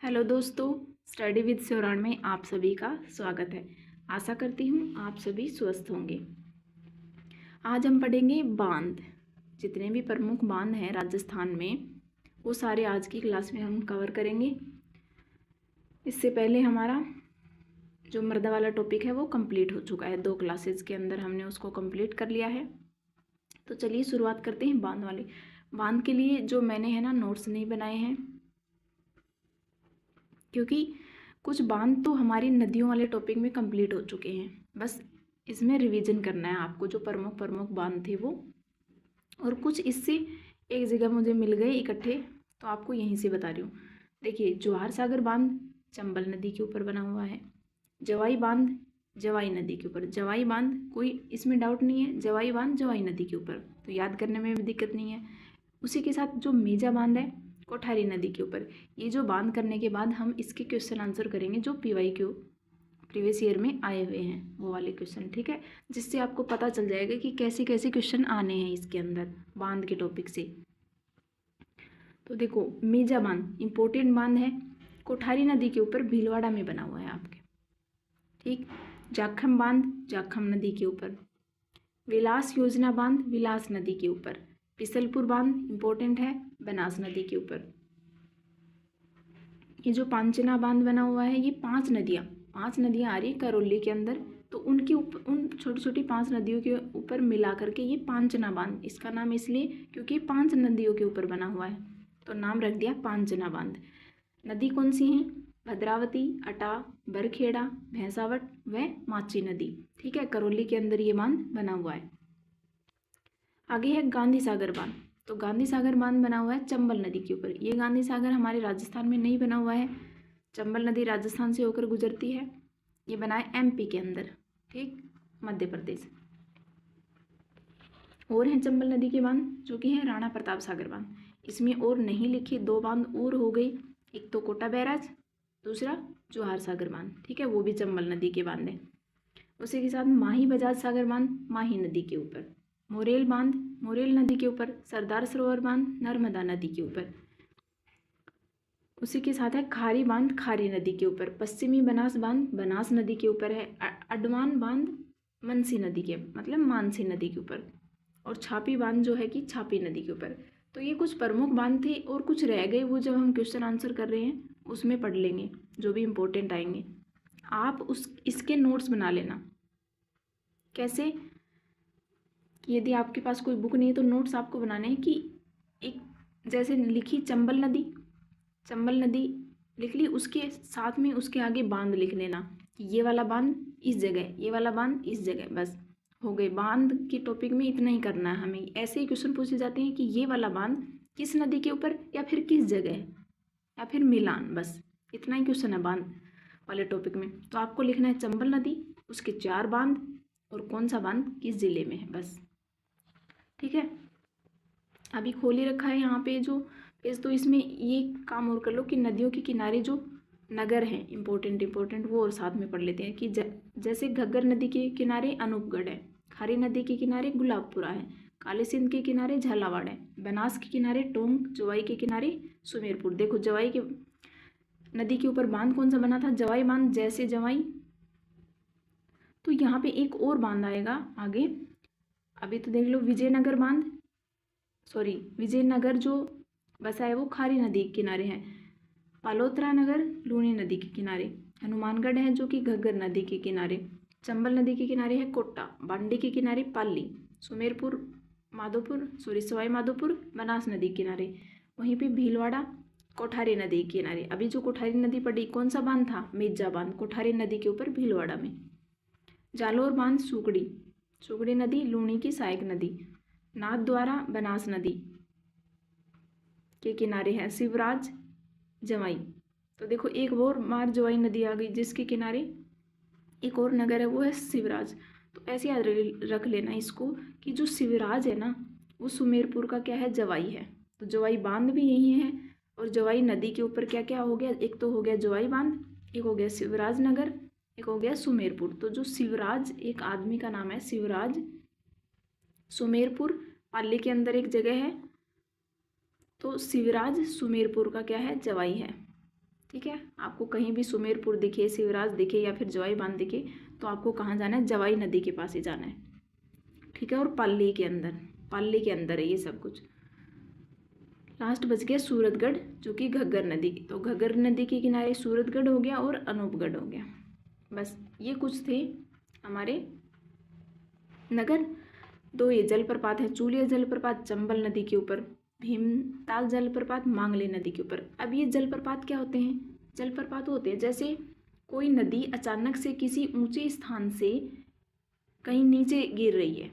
Hello दोस्तों, study with शिवराण में आप सभी का स्वागत है। आशा करती हूँ आप सभी स्वस्थ होंगे। आज हम पढ़ेंगे बांध। जितने भी प्रमुख बांध हैं राजस्थान में वो सारे आज की क्लास में हम कवर करेंगे। इससे पहले हमारा जो मृदा वाला टॉपिक है वो कंप्लीट हो चुका है। 2 क्लासेज के अंदर हमने उसको कंप्लीट कर लिया है। तो चलिए शुरुआत करते हैं बांध वाले। बांध के लिए जो मैंने है ना नोट्स नहीं बनाए हैं, क्योंकि कुछ बांध तो हमारी नदियों वाले टॉपिक में कंप्लीट हो चुके हैं। बस इसमें रिवीजन करना है आपको, जो प्रमुख बांध थे वो। और कुछ इससे एक जगह मुझे मिल गए इकट्ठे, तो आपको यहीं से बता रही हूँ। देखिए, जवाहर सागर बांध चंबल नदी के ऊपर बना हुआ है। जवाई बांध जवाई नदी के ऊपर। जवाई बांध कोई इसमें डाउट नहीं है, जवाई बांध जवाई नदी के ऊपर, तो याद करने में भी दिक्कत नहीं है। उसी के साथ जो मेजा बांध है कोठारी नदी के ऊपर। ये जो बांध करने के बाद हम इसके क्वेश्चन आंसर करेंगे जो PYQ प्रीवियस ईयर में आए हुए हैं, वो वाले क्वेश्चन, ठीक है। जिससे आपको पता चल जाएगा कि कैसे कैसे क्वेश्चन आने हैं इसके अंदर बांध के टॉपिक से। तो देखो, मेजा बांध इंपॉर्टेंट बांध है, कोठारी नदी के ऊपर भीलवाड़ा में बना हुआ है आपके, ठीक। जाखम बांध जाखम नदी के ऊपर। विलास योजना बांध विलास नदी के ऊपर। पिसलपुर बांध इंपॉर्टेंट है, बनास नदी के ऊपर। ये जो पांचना बांध बना हुआ है, ये 5 नदियाँ आ रही करौली के अंदर, तो उनके ऊपर, उन छोटी छोटी 5 नदियों के ऊपर मिला करके ये पांचना बांध, इसका नाम इसलिए क्योंकि 5 नदियों के ऊपर बना हुआ है, तो नाम रख दिया पांचना बांध। नदी कौन सी है? भद्रावती, अटा, बरखेड़ा, भैंसावट व माची नदी, ठीक है। करौली के अंदर ये बांध बना हुआ है। आगे है गांधी सागर बांध। तो गांधी सागर बांध बना हुआ है चंबल नदी के ऊपर। ये गांधी सागर हमारे राजस्थान में नहीं बना हुआ है, चंबल नदी राजस्थान से होकर गुजरती है। ये बना है MP के अंदर, ठीक, मध्य प्रदेश। और हैं चंबल नदी के बांध जो कि है राणा प्रताप सागर बांध। इसमें और नहीं लिखी 2 बांध और हो गई, एक तो कोटा बैराज, दूसरा जवाहर सागर बांध, ठीक है, वो भी चंबल नदी के बांध है। उसी के साथ माही बजाज सागर बांध माही नदी के ऊपर। मोरेल बांध मोरेल नदी के ऊपर। सरदार सरोवर बांध नर्मदा नदी के ऊपर। उसी के साथ है खारी बांध खारी नदी के ऊपर। पश्चिमी बनास बांध बनास नदी के ऊपर है। अडवान बांध मनसी नदी के, मतलब मानसी नदी के ऊपर। और छापी बांध जो है कि छापी नदी के ऊपर। तो ये कुछ प्रमुख बांध थे और कुछ रह गए, वो जब हम क्वेश्चन आंसर कर रहे हैं उसमें पढ़ लेंगे, जो भी इम्पोर्टेंट आएंगे। आप इसके नोट्स बना लेना। कैसे? यदि आपके पास कोई बुक नहीं है तो नोट्स आपको बनाने हैं कि एक जैसे लिखी चंबल नदी लिख ली, उसके साथ में उसके आगे बांध लिख लेना कि ये वाला बांध इस जगह, ये वाला बांध इस जगह, बस हो गए। बांध की टॉपिक में इतना ही करना है हमें। ऐसे ही क्वेश्चन पूछे जाते हैं कि ये वाला बांध किस नदी के ऊपर या फिर किस जगह या फिर मिलान, बस इतना ही क्वेश्चन है बांध वाले टॉपिक में। तो आपको लिखना है चंबल नदी, उसके 4 बांध और कौन सा बांध किस जिले में है, बस, ठीक है। अभी खोल ही रखा है यहाँ पे जो पेज, तो इसमें ये काम और कर लो कि नदियों के किनारे जो नगर हैं इम्पोर्टेंट वो और साथ में पढ़ लेते हैं कि जैसे घग्गर नदी के किनारे अनूपगढ़ है, खारी नदी के किनारे गुलाबपुरा है, काली सिंध के किनारे झालावाड़ है, बनास के किनारे टोंक, जवाई के किनारे सुमेरपुर। देखो, जवाई के नदी के ऊपर बांध कौन सा बना था? जवाई बांध, जैसे जवाई। तो यहाँ पे एक और बांध आएगा आगे, अभी तो देख लो, विजयनगर जो बसा है वो खारी नदी के किनारे है। पालोत्रा नगर लूनी नदी के किनारे। हनुमानगढ़ है जो कि घग्गर नदी के किनारे। चंबल नदी के किनारे है कोट्टा, बांडी के किनारे पाली, सुमेरपुर सवाई माधोपुर बनास नदी के किनारे। वहीं पे भीलवाड़ा कोठारी नदी के किनारे। अभी जो कोठारी नदी पड़ी, कौन सा बांध था? मेजा बांध, कोठारी नदी के ऊपर भीलवाड़ा में। जालोर बांध सुगड़ी नदी लूनी की सहायक नदी। नाथद्वारा बनास नदी के किनारे है। शिवराज जवाई। तो देखो, एक और मार जवाई नदी आ गई जिसके किनारे एक और नगर है, वो है शिवराज। तो ऐसे याद रख लेना इसको कि जो शिवराज है ना वो सुमेरपुर का क्या है? जवाई है। तो जवाई बांध भी यही है। और जवाई नदी के ऊपर क्या क्या हो गया? एक तो हो गया जवाई बांध, एक हो गया शिवराज नगर, एक हो गया सुमेरपुर। तो जो शिवराज, एक आदमी का नाम है शिवराज, सुमेरपुर पाली के अंदर एक जगह है, तो शिवराज सुमेरपुर का क्या है? जवाई है। ठीक है, आपको कहीं भी सुमेरपुर दिखे, शिवराज दिखे या फिर जवाई बांध दिखे तो आपको कहाँ जाना है, जवाई नदी के पास ही जाना है। ठीक है, और पाली के अंदर है ये सब कुछ। लास्ट बच गया सूरतगढ़, जो कि घग्गर नदी, तो घग्गर नदी के किनारे सूरतगढ़ हो गया और अनूपगढ़ हो गया। बस ये कुछ थे हमारे नगर। दो ये जलप्रपात है, चूलिया जलप्रपात चंबल नदी के ऊपर, भीमताल जलप्रपात मांगले नदी के ऊपर। अब ये जलप्रपात क्या होते हैं, जलप्रपात होते हैं जैसे कोई नदी अचानक से किसी ऊंचे स्थान से कहीं नीचे गिर रही है।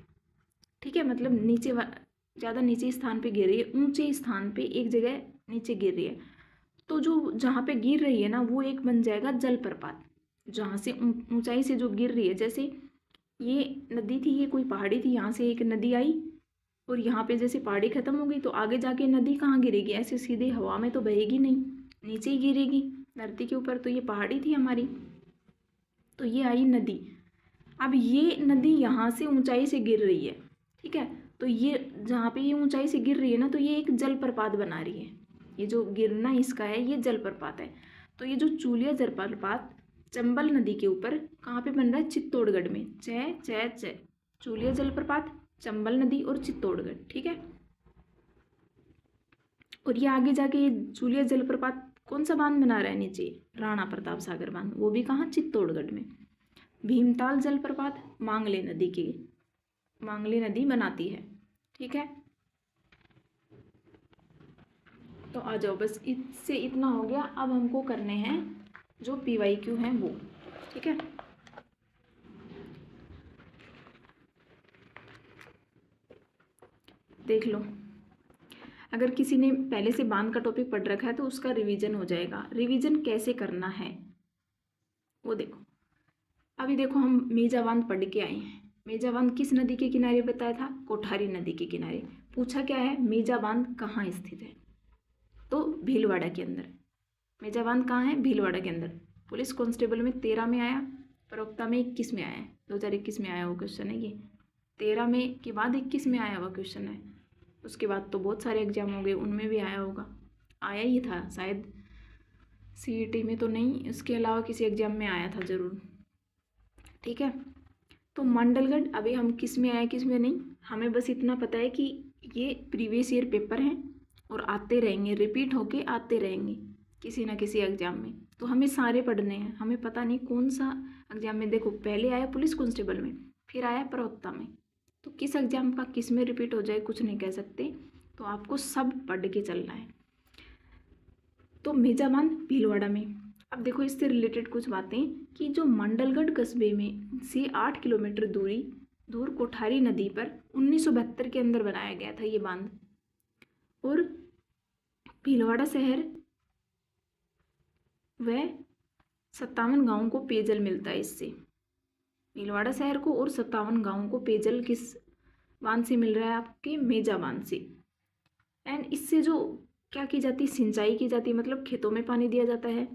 ठीक है, मतलब नीचे ज़्यादा नीचे स्थान पे गिर रही है, ऊंचे स्थान पे एक जगह नीचे गिर रही है, तो जो जहाँ पे गिर रही है ना वो एक बन जाएगा जलप्रपात, जहाँ से ऊंचाई से जो गिर रही है। जैसे ये नदी थी, ये कोई पहाड़ी थी, यहाँ से एक नदी आई और यहाँ पे जैसे पहाड़ी खत्म हो गई तो आगे जाके नदी कहाँ गिरेगी, ऐसे सीधे हवा में तो बहेगी नहीं, नीचे ही गिरेगी धरती के ऊपर। तो ये पहाड़ी थी हमारी, तो ये आई नदी। अब ये नदी यहाँ से ऊंचाई से गिर रही है। ठीक है, तो ये जहाँ पे ये ऊंचाई से गिर रही है ना, तो ये एक जलप्रपात बना रही है। ये जो गिरना इसका है ये जलप्रपात है। तो ये जो चूलिया जलप्रपात चंबल नदी के ऊपर कहाँ पे बन रहा है, चित्तौड़गढ़ में। चूलिया जलप्रपात, चंबल नदी और चित्तौड़गढ़। ठीक है, और ये आगे जाके ये चूलिया जलप्रपात कौन सा बांध बना रहा है नीचे, राणा प्रताप सागर बांध, वो भी कहाँ, चित्तौड़गढ़ में। भीमताल जलप्रपात मांगले नदी बनाती है। ठीक है, तो आ जाओ, बस इससे इतना हो गया। अब हमको करने हैं जो PYQ हैं वो। ठीक है, देख लो, अगर किसी ने पहले से बांध का टॉपिक पढ़ रखा है तो उसका रिवीजन हो जाएगा। रिवीजन कैसे करना है वो देखो। अभी देखो हम मेजा बांध पढ़ के आए हैं। मेजा बांध किस नदी के किनारे बताया था, कोठारी नदी के किनारे। पूछा क्या है, मेजा बांध कहाँ स्थित है, तो भीलवाड़ा के अंदर। मेजा बांध कहाँ है, भीलवाड़ा के अंदर। पुलिस कांस्टेबल में 13 में आया, प्रवक्ता में 21 में आया है, 2021 में आया हुआ क्वेश्चन है ये। 13 में के बाद 21 में आया हुआ क्वेश्चन है। उसके बाद तो बहुत सारे एग्जाम हो गए, उनमें भी आया होगा, आया ही था शायद, CET में तो नहीं, उसके अलावा किसी एग्जाम में आया था ज़रूर। ठीक है, तो मंडलगढ़ अभी हम किस में आए किस में नहीं, हमें बस इतना पता है कि ये प्रीवियस ईयर पेपर हैं और आते रहेंगे, रिपीट होके आते रहेंगे किसी ना किसी एग्जाम में। तो हमें सारे पढ़ने हैं, हमें पता नहीं कौन सा एग्जाम में। देखो पहले आया पुलिस कांस्टेबल में, फिर आया प्रवक्ता में, तो किस एग्जाम का किस में रिपीट हो जाए कुछ नहीं कह सकते। तो आपको सब पढ़ के चलना है। तो मेजा बांध भीलवाड़ा में। अब देखो इससे रिलेटेड कुछ बातें कि जो मंडलगढ़ कस्बे में से 8 किलोमीटर दूर कोठारी नदी पर 1972 के अंदर बनाया गया था ये बांध। और भीलवाड़ा शहर व 57 गाँवों को पेयजल मिलता है इससे। भीलवाड़ा शहर को और 57 गाँवों को पेयजल किस बांध से मिल रहा है, आपके मेजा बांध से। एंड इससे जो क्या की जाती, सिंचाई की जाती, मतलब खेतों में पानी दिया जाता है।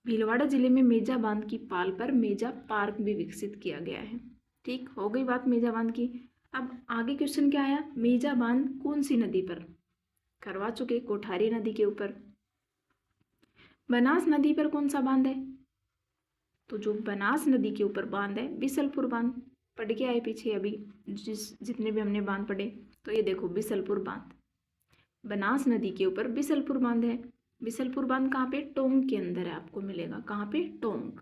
भीलवाड़ा जिले में मेजा बांध की पाल पर मेजा पार्क भी विकसित किया गया है। ठीक हो गई बात मेजा बांध की। अब आगे क्वेश्चन क्या आया, मेजा बांध कौन सी नदी पर, करवा चुके, कोठारी नदी के ऊपर। बनास नदी पर कौन सा बांध है, तो जो बनास नदी के ऊपर बांध है बिसलपुर बांध। पढ़ के आए पीछे अभी जितने भी हमने बांध पढ़े, तो ये देखो बिसलपुर बांध, बनास नदी के ऊपर बिसलपुर बांध है। बिसलपुर बांध कहाँ पे, टोंक के अंदर है, आपको मिलेगा कहाँ पे, टोंक।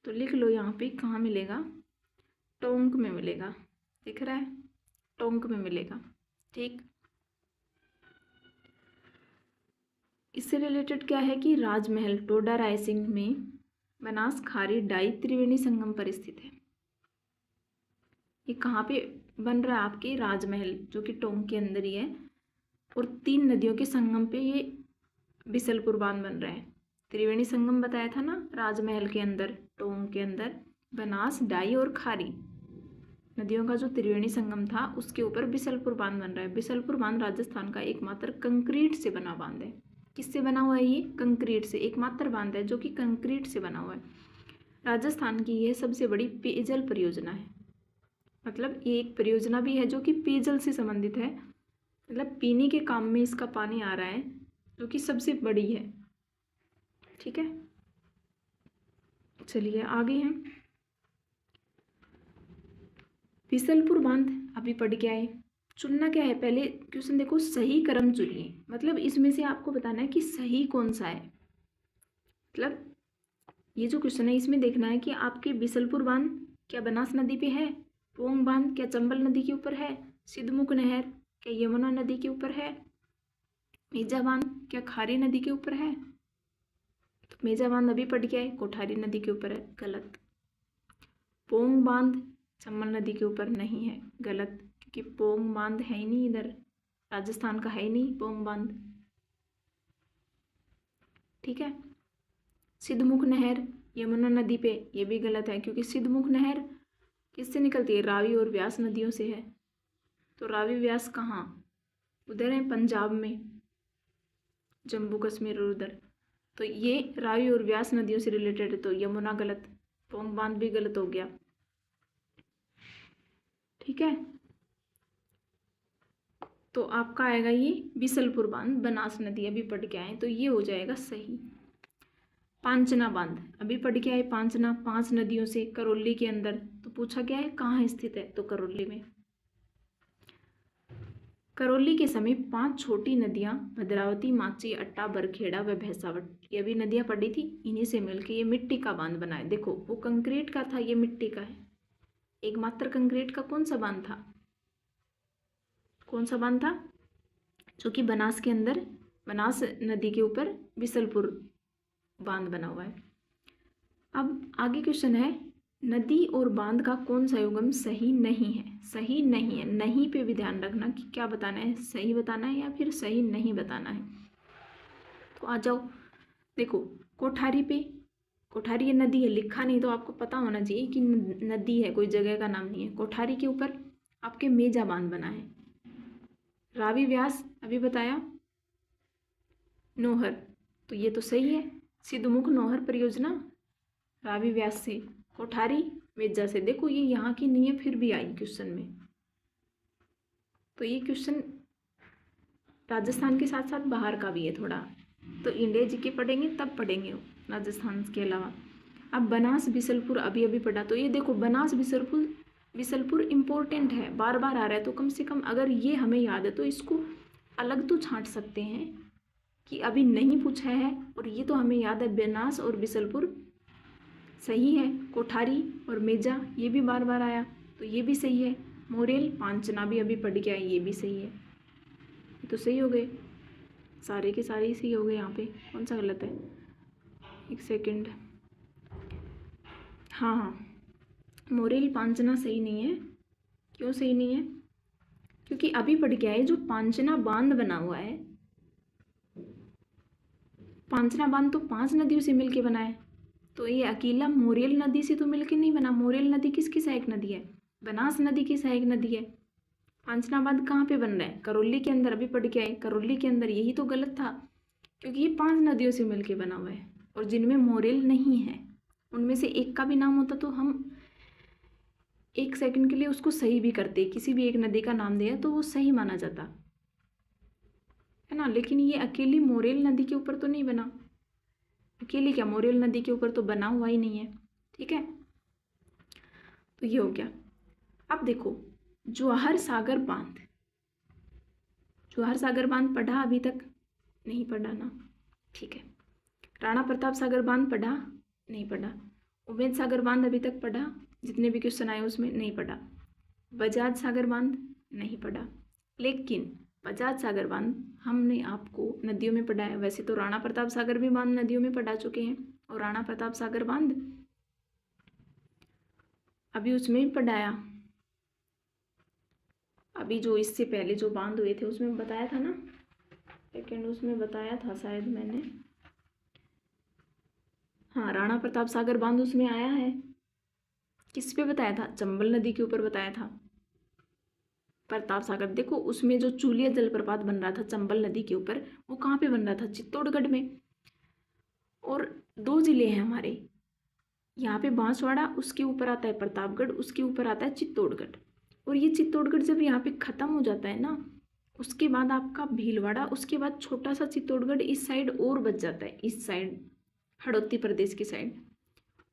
तो लिख लो यहाँ पे कहाँ मिलेगा, टोंक में मिलेगा, दिख रहा है, टोंक में मिलेगा। ठीक, इससे रिलेटेड क्या है कि राजमहल टोडा रायसिंह में बनास खारी डाई त्रिवेणी संगम पर स्थित है। ये कहाँ पे बन रहा है, आपके राजमहल, जो कि टोंक के अंदर ही है। और 3 नदियों के संगम पे ये बिसलपुर बांध बन रहा है। त्रिवेणी संगम बताया था ना, राजमहल के अंदर, टोंक के अंदर, बनास डाई और खारी नदियों का जो त्रिवेणी संगम था उसके ऊपर बिसलपुर बांध बन रहा है। बिसलपुर बांध राजस्थान का एकमात्र कंक्रीट से बना बांध है। किससे बना हुआ है ये, कंक्रीट से, एकमात्र बांध है जो कि कंक्रीट से बना हुआ है। राजस्थान की यह सबसे बड़ी पेयजल परियोजना है, मतलब ये एक परियोजना भी है जो कि पेयजल से संबंधित है, मतलब पीने के काम में इसका पानी आ रहा है, जो कि सबसे बड़ी है। ठीक। ठीक है, चलिए आगे हैं। बिसलपुर बांध अभी पढ़ के आए। चुनना क्या है, पहले क्वेश्चन देखो, सही क्रम चुनिए। मतलब इसमें से आपको बताना है कि सही कौन सा है। मतलब ये जो क्वेश्चन है इसमें देखना है कि आपके बिसलपुर बांध क्या बनास नदी पे है, पोंग बांध क्या चंबल नदी के ऊपर है, सिद्धमुख नहर क्या यमुना नदी के ऊपर है, मेजा बांध क्या खारी नदी के ऊपर है। तो मेजा बांध अभी पढ़ के आए, कोठारी नदी के ऊपर है, गलत। पोंग बांध चंबल नदी के ऊपर नहीं है, गलत, क्योंकि पोंग बांध है ही नहीं, इधर राजस्थान का है ही नहीं पोंग बांध। ठीक है, सिद्धमुख नहर यमुना नदी पे, ये भी गलत है, क्योंकि सिद्धमुख नहर किससे निकलती है, रावी और व्यास नदियों से है। तो रावी व्यास कहाँ, उधर है पंजाब में, जम्मू कश्मीर और उधर। तो ये रावी और व्यास नदियों से रिलेटेड है, तो यमुना गलत, पोंग बांध भी गलत हो गया। ठीक है, तो आपका आएगा ये बिसलपुर बांध बनास नदी, अभी पढ़ के आए, तो ये हो जाएगा सही। पांचना बांध अभी पढ़ के आए, पांचना 5 नदियों से करौली के अंदर। तो पूछा क्या है कहाँ स्थित है, तो करौली में। करौली के समीप 5 छोटी नदियां भद्रावती, माची, अट्टा, बरखेड़ा व भैंसावट, ये भी नदियां पड़ी थी, इन्हीं से मिलकर ये मिट्टी का बांध बना है। देखो वो कंक्रीट का था, ये मिट्टी का है। एकमात्र कंक्रीट का कौन सा बांध था, कौन सा बांध था, जो कि बनास के अंदर, बनास नदी के ऊपर बिसलपुर बांध बना हुआ है। अब आगे क्वेश्चन है, नदी और बांध का कौन सा युग्म सही नहीं है। सही नहीं है, नहीं पे भी ध्यान रखना कि क्या बताना है, सही बताना है या फिर सही नहीं बताना है। तो आ जाओ, देखो कोठारी पे, कोठारी ये नदी है, लिखा नहीं तो आपको पता होना चाहिए कि नदी है, कोई जगह का नाम नहीं है। कोठारी के ऊपर आपके मेजा बांध बना है। रावी व्यास अभी बताया, नौहर, तो ये तो सही है। सिद्धमुख नौहर परियोजना रावी व्यास से, कोठारी मेजा से। देखो ये यहाँ की नहीं है, फिर भी आई क्वेश्चन में। तो ये क्वेश्चन राजस्थान के साथ साथ बाहर का भी है थोड़ा, तो इंडिया जीके पढ़ेंगे तब पढ़ेंगे राजस्थान के अलावा। अब बनास बिसलपुर अभी अभी पढ़ा, तो ये देखो बनास बिसलपुर, बिसलपुर इम्पोर्टेंट है, बार बार आ रहा है, तो कम से कम अगर ये हमें याद है तो इसको अलग तो छांट सकते हैं कि अभी नहीं पूछा है, और ये तो हमें याद है बनास और बिसलपुर सही है। कोठारी और मेजा ये भी बार बार आया, तो ये भी सही है। मोरेल पांचना भी अभी पढ़ के आए, ये भी सही है। ये तो सही हो गए, सारे के सारे ही सही हो गए। यहाँ पे कौन सा गलत है, एक सेकंड, हाँ मोरेल पांचना सही नहीं है। क्यों सही नहीं है, क्योंकि अभी पढ़ के आए जो पांचना बांध बना हुआ है, पांचना बांध तो 5 नदियों से मिलके बना है, तो ये अकेला मोरेल नदी से तो मिलके नहीं बना। मोरेल नदी किसकी सहायक नदी है, बनास नदी की सहायक नदी है। पांचना बांध कहाँ पे बन रहा है, करौली के अंदर, अभी पढ़ के आए करौली के अंदर। यही तो गलत था, क्योंकि ये 5 नदियों से मिलके बना हुआ है, और जिनमें मोरेल नहीं है उनमें से एक का भी नाम होता तो हम 1 सेकंड के लिए उसको सही भी करते, किसी भी एक नदी का नाम दिया तो वो सही माना जाता है ना। लेकिन ये अकेली मोरेल नदी के ऊपर तो नहीं बना, अकेली क्या मोरेल नदी के ऊपर तो बना हुआ ही नहीं है। ठीक है, तो ये हो गया। अब देखो जवाहर सागर बांध, जवाहर सागर बांध पढ़ा अभी तक, नहीं पढ़ा ना, ठीक है। राणा प्रताप सागर बांध पढ़ा, नहीं पढ़ा। उम्मेद सागर बांध अभी तक पढ़ा, जितने भी क्वेश्चन आए उसमें नहीं पढ़ा। बजाज सागर बांध नहीं पढ़ा, लेकिन बजाज सागर बांध हमने आपको नदियों में पढ़ा है। वैसे तो राणा प्रताप सागर भी बांध नदियों में पढ़ा चुके हैं, और राणा प्रताप सागर बांध अभी उसमें पढ़ाया। अभी जो इससे पहले जो बांध हुए थे उसमें बताया था ना, सेकेंड उसमें बताया था शायद मैंने, हाँ राणा प्रताप सागर बांध उसमें आया है। किस पे बताया था, चंबल नदी के ऊपर बताया था प्रताप सागर। देखो उसमें जो चूलिया जलप्रपात बन रहा था चंबल नदी के ऊपर, वो कहाँ पे बन रहा था, चित्तौड़गढ़ में। और 2 जिले हैं हमारे, यहाँ पे बांसवाड़ा, उसके ऊपर आता है प्रतापगढ़, उसके ऊपर आता है चित्तौड़गढ़। और ये चित्तौड़गढ़ जब यहाँ पे ख़त्म हो जाता है ना, उसके बाद आपका भीलवाड़ा, उसके बाद छोटा सा चित्तौड़गढ़ इस साइड और बच जाता है, इस साइड हड़ौती प्रदेश की साइड।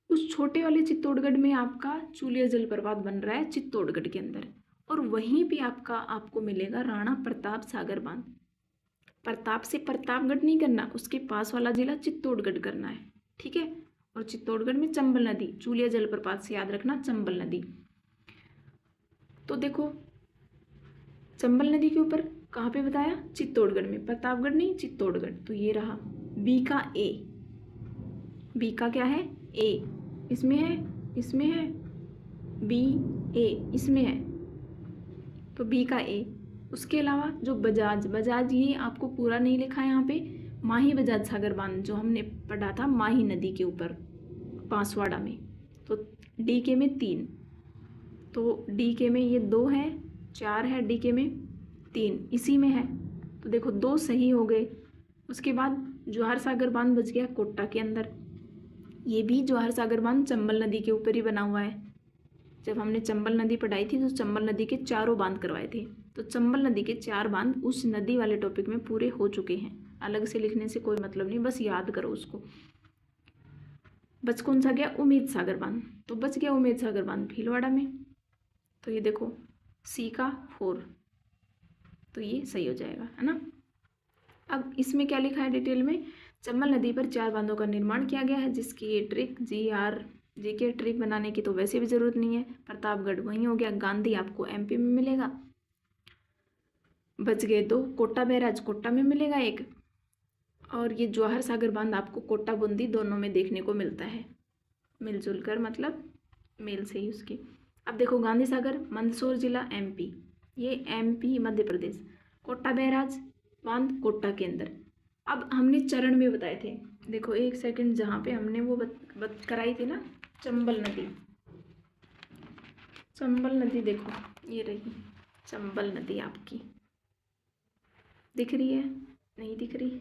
उस छोटे वाले चित्तौड़गढ़ में आपका चूलिया जलप्रपात बन रहा है चित्तौड़गढ़ के अंदर, और वहीं पे आपको मिलेगा राणा प्रताप सागर बांध। प्रताप से प्रतापगढ़ नहीं करना, उसके पास वाला जिला चित्तौड़गढ़ करना है, ठीक है। और चित्तौड़गढ़ में चंबल नदी, चूलिया जलप्रपात से याद रखना चंबल नदी। तो देखो चंबल नदी के ऊपर कहाँ पे बताया, चित्तौड़गढ़ में, प्रतापगढ़ नहीं चित्तौड़गढ़। तो ये रहा बी का ए, बी का क्या है ए, इसमें है बी ए, इसमें है तो बी का ए। उसके अलावा जो बजाज ये आपको पूरा नहीं लिखा है यहाँ पे, माही बजाज सागर बांध जो हमने पढ़ा था माही नदी के ऊपर बांसवाड़ा में, तो डी के में 3, तो डी के में ये 2 है, 4 है, डी के में 3 इसी में है, तो देखो 2 सही हो गए। उसके बाद जवाहर सागर बांध बच गया कोटा के अंदर, ये भी जवाहर सागर बांध चंबल नदी के ऊपर ही बना हुआ है। जब हमने चंबल नदी पढ़ाई थी तो चंबल नदी के 4 बांध करवाए थे, तो चंबल नदी के 4 बांध उस नदी वाले टॉपिक में पूरे हो चुके हैं। अलग से लिखने से कोई मतलब नहीं, बस याद करो उसको। बच कौन सा गया, उम्मेद सागर बांध, तो बच गया उम्मेद सागर बांध भीलवाड़ा में। तो ये देखो सी का 4, तो ये सही हो जाएगा, है ना। अब इसमें क्या लिखा है डिटेल में, चंबल नदी पर 4 बांधों का निर्माण किया गया है, जिसकी ये ट्रिक जी के ट्रिक बनाने की तो वैसे भी ज़रूरत नहीं है। प्रतापगढ़ वहीं हो गया, गांधी आपको एमपी में मिलेगा। बच गए 2, कोटा बैराज कोटा में मिलेगा 1, और ये जवाहर सागर बांध आपको कोटा बूंदी दोनों में देखने को मिलता है, मिलजुल कर मतलब मेल से ही उसकी। अब देखो गांधी सागर मंदसौर जिला एमपी, ये एमपी मध्य प्रदेश, कोटा बैराज बांध कोटा के अंदर। अब हमने चरण में बताए थे, देखो एक सेकंड, जहाँ पे हमने वो कराई थी ना चंबल नदी देखो ये रही चंबल नदी, आपकी दिख रही है नहीं दिख रही,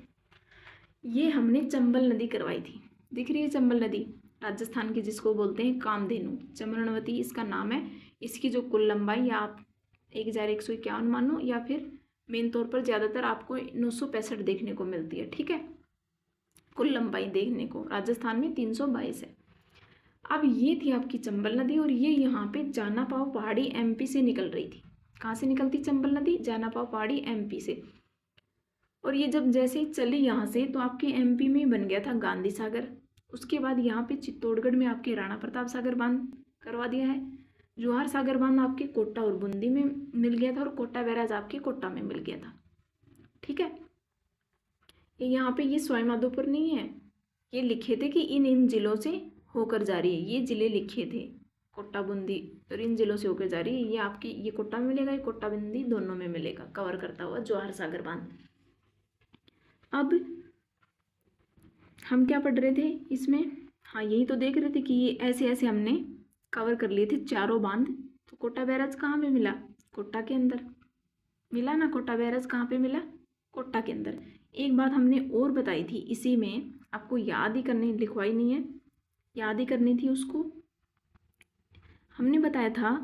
ये हमने चंबल नदी करवाई थी, दिख रही है चंबल नदी, राजस्थान की जिसको बोलते हैं कामधेनु, चमरणवती इसका नाम है। इसकी जो कुल लंबाई या आप 1151 मानो, या फिर मेन तौर पर ज़्यादातर आपको 965 देखने को मिलती है, ठीक है। कुल लंबाई देखने को राजस्थान में 322 है। अब ये थी आपकी चंबल नदी, और ये यहाँ पे जाना पाव पहाड़ी एमपी से निकल रही थी। कहाँ से निकलती चंबल नदी, जाना पाव पहाड़ी एमपी से, और ये जब जैसे ही चली यहाँ से तो आपके एमपी में बन गया था गांधी सागर। उसके बाद यहाँ पे चित्तौड़गढ़ में आपके राणा प्रताप सागर बांध करवा दिया है। जवाहर सागर बांध आपके कोटा और बूंदी में मिल गया था, और कोटा बैराज आपके कोटा में मिल गया था, ठीक है। ये यहाँ पे ये सवाई माधोपुर नहीं है, ये लिखे थे कि इन जिलों से होकर जा रही है, ये जिले लिखे थे कोटा बूंदी, और इन जिलों से होकर जा रही है। ये आपकी ये कोटा में मिलेगा, ये कोटा बूंदी दोनों में मिलेगा, कवर करता हुआ जवाहर सागर बांध। अब हम क्या पढ़ रहे थे इसमें, हाँ यही तो देख रहे थे कि ये ऐसे ऐसे हमने कवर कर लिए थे 4 बांध। तो कोटा बैराज कहाँ पे मिला, कोटा के अंदर मिला ना, कोटा बैराज कहाँ पे मिला, कोटा के अंदर। एक बात हमने और बताई थी इसी में, आपको याद ही करनी, लिखवाई नहीं है, याद ही करनी थी उसको। हमने बताया था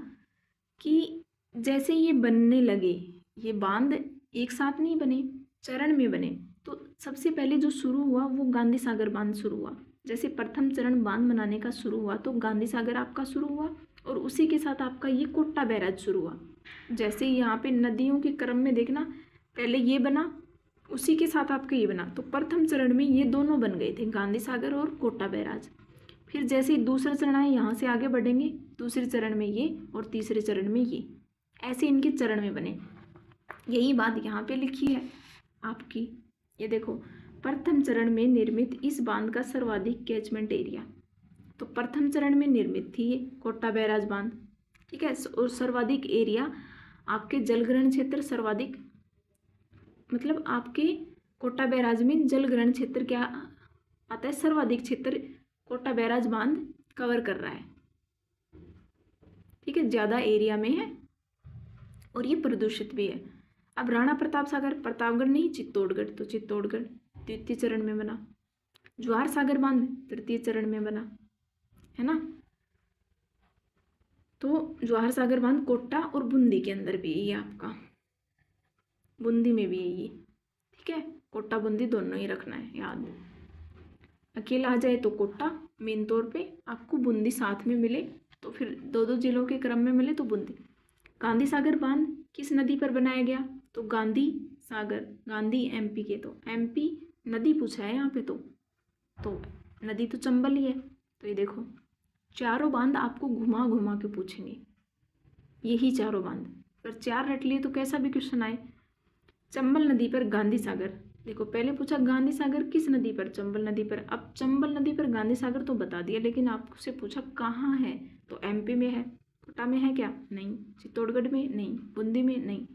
कि जैसे ये बनने लगे, ये बांध एक साथ नहीं बने, चरण में बने। तो सबसे पहले जो शुरू हुआ वो गांधी सागर बांध शुरू हुआ। जैसे प्रथम चरण बांध बनाने का शुरू हुआ तो गांधी सागर आपका शुरू हुआ, और उसी के साथ आपका ये कोटा बैराज शुरू हुआ। जैसे यहाँ पे नदियों के क्रम में देखना, पहले ये बना, उसी के साथ आपका ये बना, तो प्रथम चरण में ये दोनों बन गए थे, गांधी सागर और कोटा बैराज। फिर जैसे ही दूसरा चरण आए, यहाँ से आगे बढ़ेंगे, दूसरे चरण में ये और तीसरे चरण में ये, ऐसे इनके चरण में बने। यही बात यहाँ पे लिखी है आपकी, ये देखो, प्रथम चरण में निर्मित इस बांध का सर्वाधिक कैचमेंट एरिया, तो प्रथम चरण में निर्मित थी ये कोटा बैराज बांध, ठीक है। और सर्वाधिक एरिया आपके जलग्रहण क्षेत्र, सर्वाधिक मतलब आपके कोटा बैराज में जलग्रहण क्षेत्र क्या आता है, सर्वाधिक क्षेत्र कोटा बैराज बांध कवर कर रहा है, ठीक है, ज़्यादा एरिया में है, और ये प्रदूषित भी है। अब राणा प्रताप सागर प्रतापगढ़ नहीं चित्तौड़गढ़, तो चित्तौड़गढ़ द्वितीय चरण में बना। जवाहर सागर बांध तृतीय चरण में बना, है ना। तो जवाहर सागर बांध कोटा और बूंदी के अंदर भी है, ये आपका बूंदी में भी है ये, ठीक है। कोटा बूंदी दोनों ही रखना है याद। अकेला आ जाए तो कोटा, मेन तौर पे आपको बूंदी साथ में मिले तो फिर दो दो जिलों के क्रम में मिले तो बूंदी। गांधी सागर बांध किस नदी पर बनाया गया? तो गांधी सागर, गांधी एमपी के, तो एमपी नदी पूछा है यहाँ पे, तो नदी तो चंबल ही है। तो ये देखो चारों बांध आपको घुमा घुमा के पूछेंगे, यही चारों बांध। अगर चार रट लिए तो कैसा भी क्वेश्चन आए। चंबल नदी पर गांधी सागर, देखो पहले पूछा गांधी सागर किस नदी पर? चंबल नदी पर। अब चंबल नदी पर गांधी सागर तो बता दिया, लेकिन आपसे पूछा कहाँ है? तो एमपी में है। कोटा में है क्या? नहीं। चित्तौड़गढ़ में? नहीं। बूंदी में? नहीं।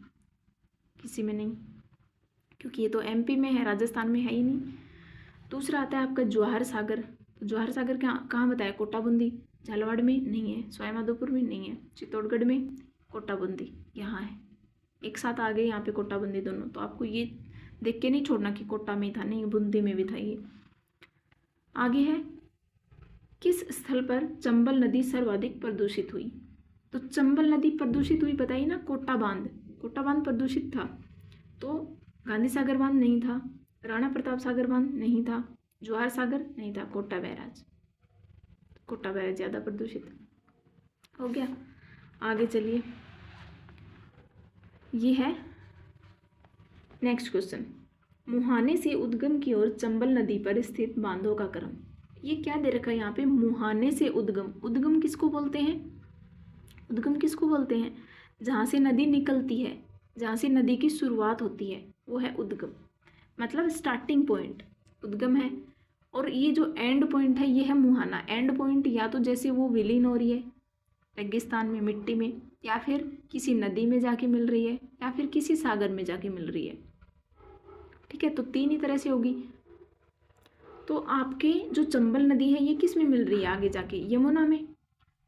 किसी में नहीं, क्योंकि ये तो एमपी में है, राजस्थान में है ही नहीं। दूसरा आता है आपका जवाहर सागर। तो जवाहर सागर कहाँ बताया? कोटा बूंदी। झालावाड़ में? नहीं है। सवाईमाधोपुर में? नहीं है। चित्तौड़गढ़ में? कोटा बूंदी यहाँ है। एक साथ आ गए यहाँ पे कोटा बूंदी दोनों। तो आपको ये देख के नहीं छोड़ना कि कोटा में था, नहीं बूंदी में भी था ये। आगे है किस स्थल पर चंबल नदी सर्वाधिक प्रदूषित हुई? तो चंबल नदी प्रदूषित हुई बताइए ना, कोटा बांध। कोटा बांध प्रदूषित था, तो गांधी सागर बांध नहीं था, राणा प्रताप सागर बांध नहीं था, जवाहर सागर नहीं था, कोटा बैराज। कोटा बैराज ज़्यादा प्रदूषित हो गया। आगे चलिए, ये है नेक्स्ट क्वेश्चन। मुहाने से उद्गम की ओर चंबल नदी पर स्थित बांधों का क्रम। ये क्या दे रखा है यहाँ पे? मुहाने से उद्गम। उद्गम किसको बोलते हैं? उद्गम किसको बोलते हैं? जहाँ से नदी निकलती है, जहाँ से नदी की शुरुआत होती है, वो है उद्गम। मतलब स्टार्टिंग पॉइंट उद्गम है। और ये जो एंड पॉइंट है ये है मुहाना। एंड पॉइंट या तो जैसे वो विलीन हो रही है रेगिस्तान में, मिट्टी में, या फिर किसी नदी में जाके मिल रही है, या फिर किसी सागर में जाके मिल रही है। ठीक है, तो तीन ही तरह से होगी। तो आपके जो चंबल नदी है ये किस में मिल रही है आगे जाके? यमुना में।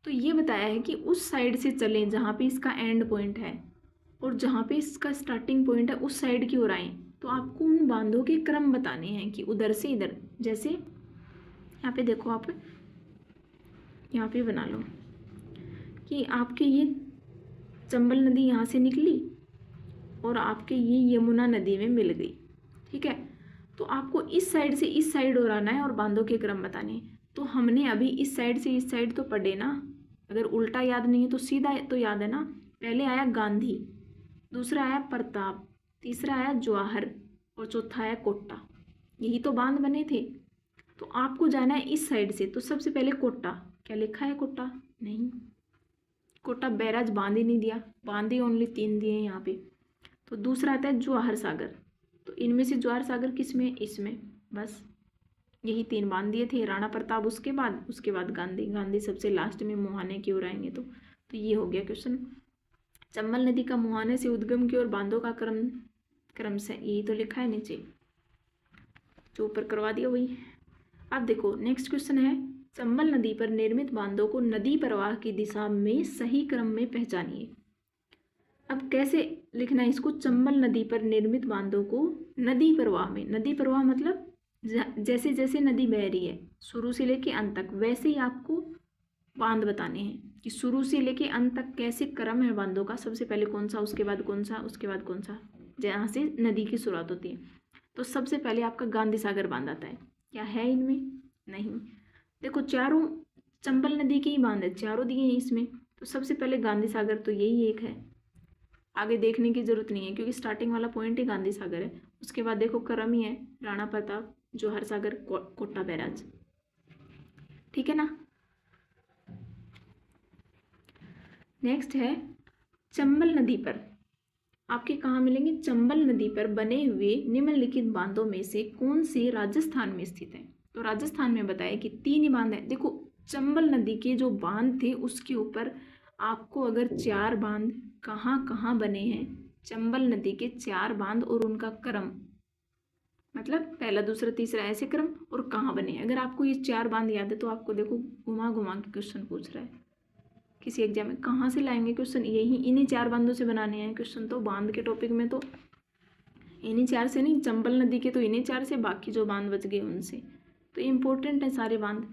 तो ये बताया है कि उस साइड से चलें जहाँ पे इसका एंड पॉइंट है, और जहाँ पे इसका स्टार्टिंग पॉइंट है उस साइड की ओर आएँ। तो आपको उन बांधों के क्रम बताने हैं कि उधर से इधर। जैसे यहाँ पे देखो, आप यहाँ पे बना लो कि आपके ये चंबल नदी यहाँ से निकली और आपके ये यमुना नदी में मिल गई। ठीक है, तो आपको इस साइड से इस साइड और आना है और बांधों के क्रम बताने हैं। तो हमने अभी इस साइड से इस साइड तो पढ़े ना, अगर उल्टा याद नहीं है तो सीधा तो याद है ना। पहले आया गांधी, दूसरा आया प्रताप, तीसरा आया जवाहर और चौथा आया कोटा। यही तो बांध बने थे। तो आपको जाना है इस साइड से, तो सबसे पहले कोटा। क्या लिखा है कोटा? नहीं, कोटा बैराज बांध ही नहीं दिया, बांध ही ओनली 3 दिए हैं यहाँ पे। तो दूसरा आता है जवाहर सागर। तो इनमें से जवाहर सागर किस में? इसमें। बस यही 3 बांध दिए थे। राणा प्रताप उसके बाद गांधी। गांधी सबसे लास्ट में मुहाने की ओर आएंगे। तो ये हो गया क्वेश्चन। चंबल नदी का मुहाने से उद्गम की ओर बांधों का क्रम से, यही तो लिखा है नीचे, जो ऊपर करवा दिया वही। अब देखो नेक्स्ट क्वेश्चन है, चंबल नदी पर निर्मित बांधों को नदी प्रवाह की दिशा में सही क्रम में पहचानिए। अब कैसे लिखना है इसको? चंबल नदी पर निर्मित बांधों को नदी प्रवाह में, नदी प्रवाह मतलब जैसे जैसे नदी बह रही है शुरू से लेके अंत तक, वैसे ही आपको बांध बताने हैं कि शुरू से लेके अंत तक कैसे क्रम है बांधों का। सबसे पहले कौन सा, उसके बाद कौन सा, उसके बाद कौन सा, जहाँ से नदी की शुरुआत होती है। तो सबसे पहले आपका गांधी सागर बांध आता है। क्या है इनमें? नहीं। देखो चारों चंबल नदी के ही बांध है, चारों दिए हैं इसमें। तो सबसे पहले गांधी सागर, तो यही एक है, आगे देखने की जरूरत नहीं है क्योंकि स्टार्टिंग वाला पॉइंट ही गांधी सागर है। उसके बाद देखो क्रम ही है राणा प्रताप, जवाहर सागर, कोटा बैराज। ठीक है ना। नेक्स्ट है चंबल नदी पर आपके कहाँ मिलेंगे? चंबल नदी पर बने हुए निम्नलिखित बांधों में से कौन से राजस्थान में स्थित है? तो राजस्थान में बताया कि 3 ही बांध है। देखो चंबल नदी के जो बांध थे उसके ऊपर आपको अगर 4 बांध कहाँ कहाँ बने हैं, चंबल नदी के 4 बांध और उनका क्रम, मतलब पहला दूसरा तीसरा ऐसे क्रम, और कहाँ बने हैं। अगर आपको ये 4 बांध याद है तो आपको देखो घुमा घुमा के क्वेश्चन पूछ रहा है किसी एग्जाम में। कहाँ से लाएंगे क्वेश्चन? यही इन्हीं 4 बांधों से बनाने हैं क्वेश्चन। तो बांध के टॉपिक में तो इन्हीं 4 से नहीं, चंबल नदी के तो इन्हीं 4 से, बाकी जो बांध बच गए उनसे। तो इम्पोर्टेंट है सारे बांध।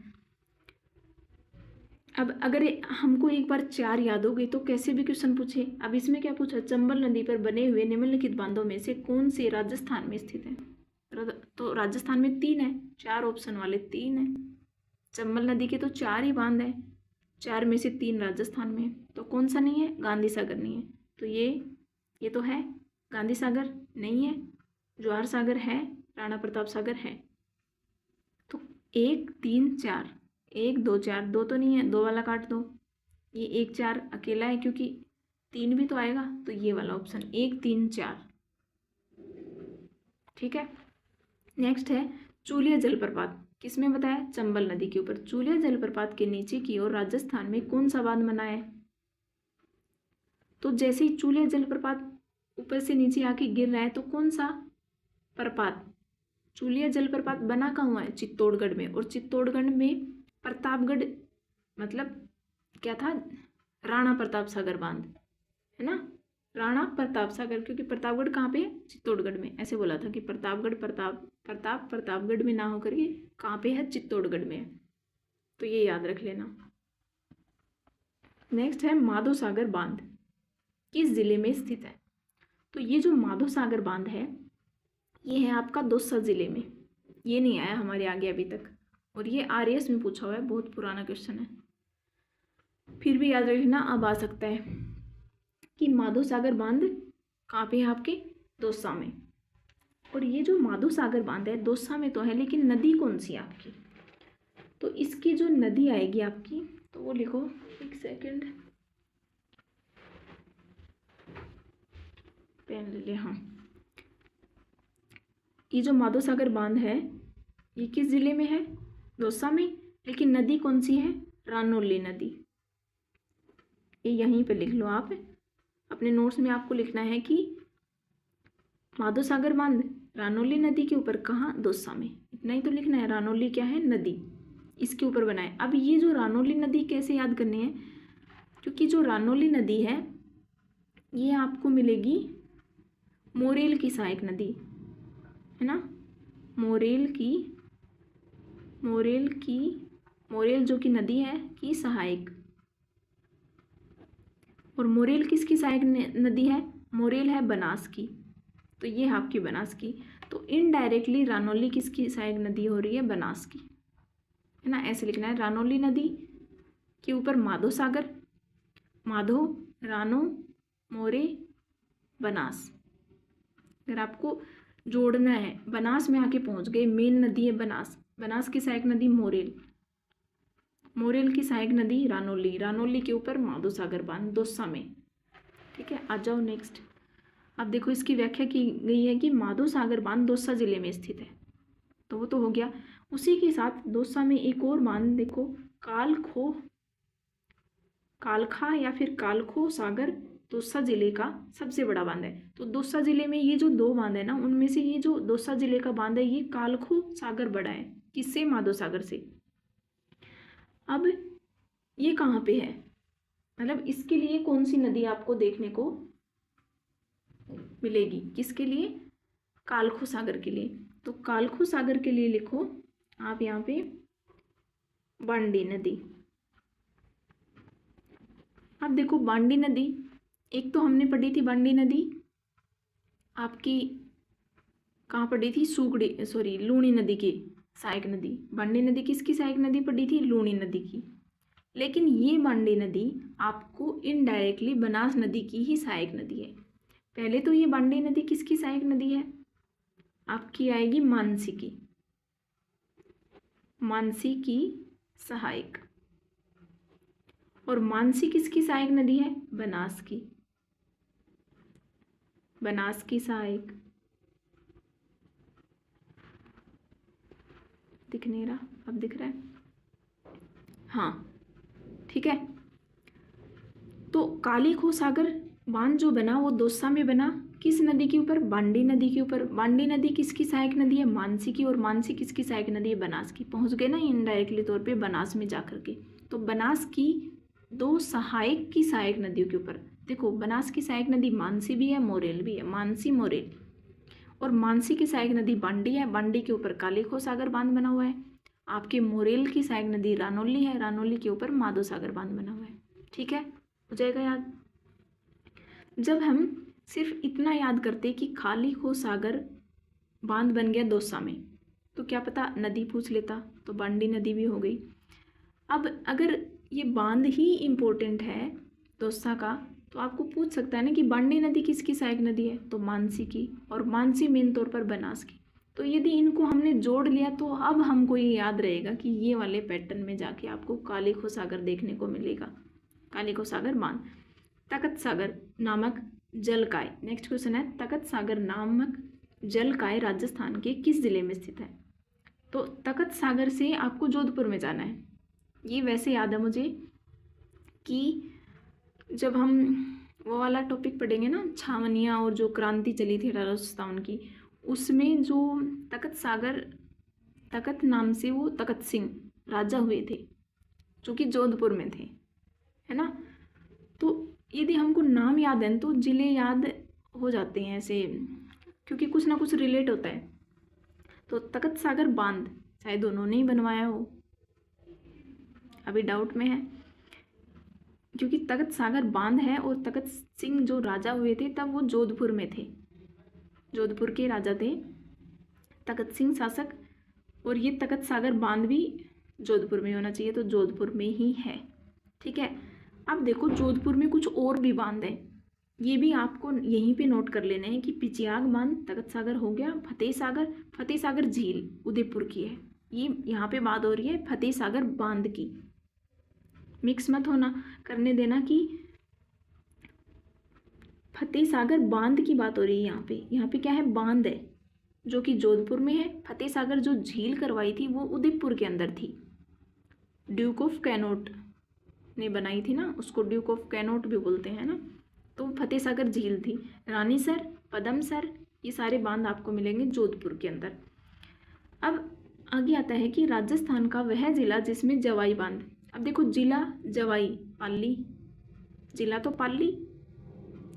अब अगर हमको एक बार 4 याद हो गई तो कैसे भी क्वेश्चन पूछे। अब इसमें क्या पूछा? चंबल नदी पर बने हुए निम्नलिखित बांधों में से कौन से राजस्थान में स्थित है? तो राजस्थान में 3 है, 4 ऑप्शन वाले 3 है। चंबल नदी के तो 4 ही बांध है, 4 में से 3 राजस्थान में है। तो कौन सा नहीं है? गांधी सागर नहीं है। तो ये तो है, गांधी सागर नहीं है, जवाहर सागर है, राणा प्रताप सागर है। तो 1 3 4, 1 2 4, 2 तो नहीं है, 2 वाला काट दो। ये 1 4 अकेला है क्योंकि 3 भी तो आएगा, तो ये वाला ऑप्शन 1 3 4। ठीक है। नेक्स्ट है चूलिया जलप्रपात, किसमें बताया? चंबल नदी के ऊपर। चूलिया जलप्रपात के नीचे की ओर राजस्थान में कौन सा बांध बना है? तो जैसे ही चूलिया जलप्रपात ऊपर से नीचे आके गिर रहा है तो कौन सा प्रपात? चूलिया जलप्रपात बना कहाँ हुआ है? चित्तौड़गढ़ में। और चित्तौड़गढ़ में प्रतापगढ़ मतलब क्या था? राणा प्रताप सागर बांध, है ना, राणा प्रताप सागर, क्योंकि प्रतापगढ़ कहाँ पे है? चित्तौड़गढ़ में। ऐसे बोला था कि प्रतापगढ़ प्रतापगढ़ में ना होकर के कहाँ पे है? चित्तौड़गढ़ में है। तो ये याद रख लेना। नेक्स्ट है माधो सागर बांध, किस जिले में स्थित है? तो ये जो माधो सागर बांध है ये है आपका दौसा जिले में। ये नहीं आया हमारे आगे अभी तक, और ये आरएएस में पूछा हुआ है, बहुत पुराना क्वेश्चन है, फिर भी याद रखना अब आ सकता है कि माधो सागर बांध कहाँ पे है? आपके दौसा में। और ये जो माधो सागर बांध है दौसा में तो है, लेकिन नदी कौन सी है आपकी? तो इसकी जो नदी आएगी आपकी, तो वो लिखो, एक सेकंड पेन ले ले। हाँ, ये जो माधो सागर बांध है ये किस जिले में है? दौसा में। लेकिन नदी कौन सी है? रानोली नदी। ये यहीं पे लिख लो आप, अपने नोट्स में आपको लिखना है कि माधो सागर बांध रानोली नदी के ऊपर, कहाँ? दौसा में। इतना ही तो लिखना है। रानोली क्या है? नदी, इसके ऊपर बनाए। अब ये जो रानोली नदी कैसे याद करनी है? क्योंकि जो रानोली नदी है ये आपको मिलेगी मोरेल की सहायक नदी, है ना, मोरेल जो कि नदी है की सहायक। और मोरेल किसकी सहायक नदी है? मोरेल है बनास की, तो ये है आपकी बनास की। तो इनडायरेक्टली रानोली किसकी सहायक नदी हो रही है? बनास की, है ना। ऐसे लिखना है, रानोली नदी के ऊपर माधो सागर, माधो, रानो, मोरे, बनास। अगर आपको जोड़ना है, बनास में आके पहुंच गए, मेन नदी है बनास, बनास की सहायक नदी मोरेल, मोरेल की सहायक नदी रानोली, रानोली के ऊपर माधो सागर बांध दौसा में। ठीक है, आ जाओ नेक्स्ट। अब देखो इसकी व्याख्या की गई है कि माधो सागर बांध दौसा जिले में स्थित है, तो वो तो हो गया। उसी के साथ दौसा में एक और बांध देखो, कालखा या फिर कालखो सागर दौसा जिले का सबसे बड़ा बांध है। तो दौसा जिले में ये जो 2 बांध है ना, उनमें से ये जो दौसा जिले का बांध है ये कालखो सागर बड़ा है, किससे? माधो सागर से। अब ये कहाँ पे है? मतलब इसके लिए कौन सी नदी आपको देखने को मिलेगी? किसके लिए? कालखो सागर के लिए। तो कालखो सागर के लिए लिखो आप यहाँ पे बांडी नदी। अब देखो बांडी नदी, एक तो हमने पढ़ी थी बांडी नदी आपकी, कहाँ पढ़ी थी? लूणी नदी की सहायक नदी। बांडी नदी किसकी सहायक नदी पढ़ी थी? लूणी नदी की। लेकिन ये बांडी नदी आपको इनडायरेक्टली बनास नदी की ही सहायक नदी है। पहले तो ये बांडी नदी किसकी सहायक नदी है? आपकी आएगी मानसी की सहायक। और मानसी किसकी सहायक नदी है? बनास की सहायक। दिख नहीं रहा? अब दिख रहा है? हाँ, ठीक है। तो कालीखो सागर बांध जो बना वो दौसा में बना, किस नदी के ऊपर? बांडी नदी के ऊपर। बांडी नदी किसकी सहायक नदी है? मानसी की। और मानसी किसकी सहायक नदी है? बनास की। पहुंच गए ना इनडायरेक्टली तौर पे बनास में जाकर के। तो बनास की 2 सहायक की सहायक नदियों के ऊपर देखो, बनास की सहायक नदी मानसी भी है, मोरेल भी है, मानसी मोरेल। और मानसी की सहायक नदी बांडी है, बांडी के ऊपर कालीखो सागर बांध बना हुआ है। आपके मोरेल की सहायक नदी रानोली है, रानोली के ऊपर माधो सागर बांध बना हुआ है। ठीक है, हो जाएगा याद। जब हम सिर्फ इतना याद करते कि कालीखो सागर बांध बन गया दौसा में, तो क्या पता नदी पूछ लेता, तो बांडी नदी भी हो गई। अब अगर ये बांध ही इम्पोर्टेंट है दौसा का, तो आपको पूछ सकता है ना कि बांडी नदी किसकी सहायक नदी है, तो मानसी की, और मानसी मेन तौर पर बनास की। तो यदि इनको हमने जोड़ लिया तो अब हमको ये याद रहेगा कि ये वाले पैटर्न में जाके आपको कालीखो सागर देखने को मिलेगा, कालीखो सागर बांध। तखत सागर नामक जलकाय, नेक्स्ट क्वेश्चन है, तखत सागर नामक जलकाय राजस्थान के किस जिले में स्थित है? तो तखत सागर से आपको जोधपुर में जाना है। ये वैसे याद है मुझे कि जब हम वो वाला टॉपिक पढ़ेंगे ना, छावनिया और जो क्रांति चली थी 1857 की, उसमें जो तखत सागर, तखत नाम से वो तखत सिंह राजा हुए थे जो कि जोधपुर में थे, है ना। तो यदि हमको नाम याद है तो जिले याद हो जाते हैं ऐसे, क्योंकि कुछ ना कुछ रिलेट होता है। तो तखत सागर बांध शायद उन्होंने ही बनवाया हो, अभी डाउट में है, क्योंकि तखत सागर बांध है और तखत सिंह जो राजा हुए थे तब वो जोधपुर में थे, जोधपुर के राजा थे तखत सिंह शासक, और ये तखत सागर बांध भी जोधपुर में होना चाहिए, तो जोधपुर में ही है, ठीक है। अब देखो जोधपुर में कुछ और भी बांध है, ये भी आपको यहीं पे नोट कर लेने हैं कि पिचियाग बांध तखत सागर हो गया, फतेह सागर झील उदयपुर की है, ये यहाँ पे बात हो रही है फतेह सागर बांध की, मिक्स मत होना करने देना कि फतेह सागर बांध की बात हो रही है यहाँ पे क्या है, बांध है जो कि जोधपुर में है। फतेह सागर जो झील करवाई थी वो उदयपुर के अंदर थी, ड्यूक ऑफ कैनोट ने बनाई थी ना, उसको ड्यूक ऑफ कैनोट भी बोलते हैं ना। तो फतेह सागर झील थी, रानीसर, पदमसर, ये सारे बांध आपको मिलेंगे जोधपुर के अंदर। अब आगे आता है कि राजस्थान का वह जिला जिसमें जवाई बांध, अब देखो जिला जवाई, पाली, जिला तो पाली,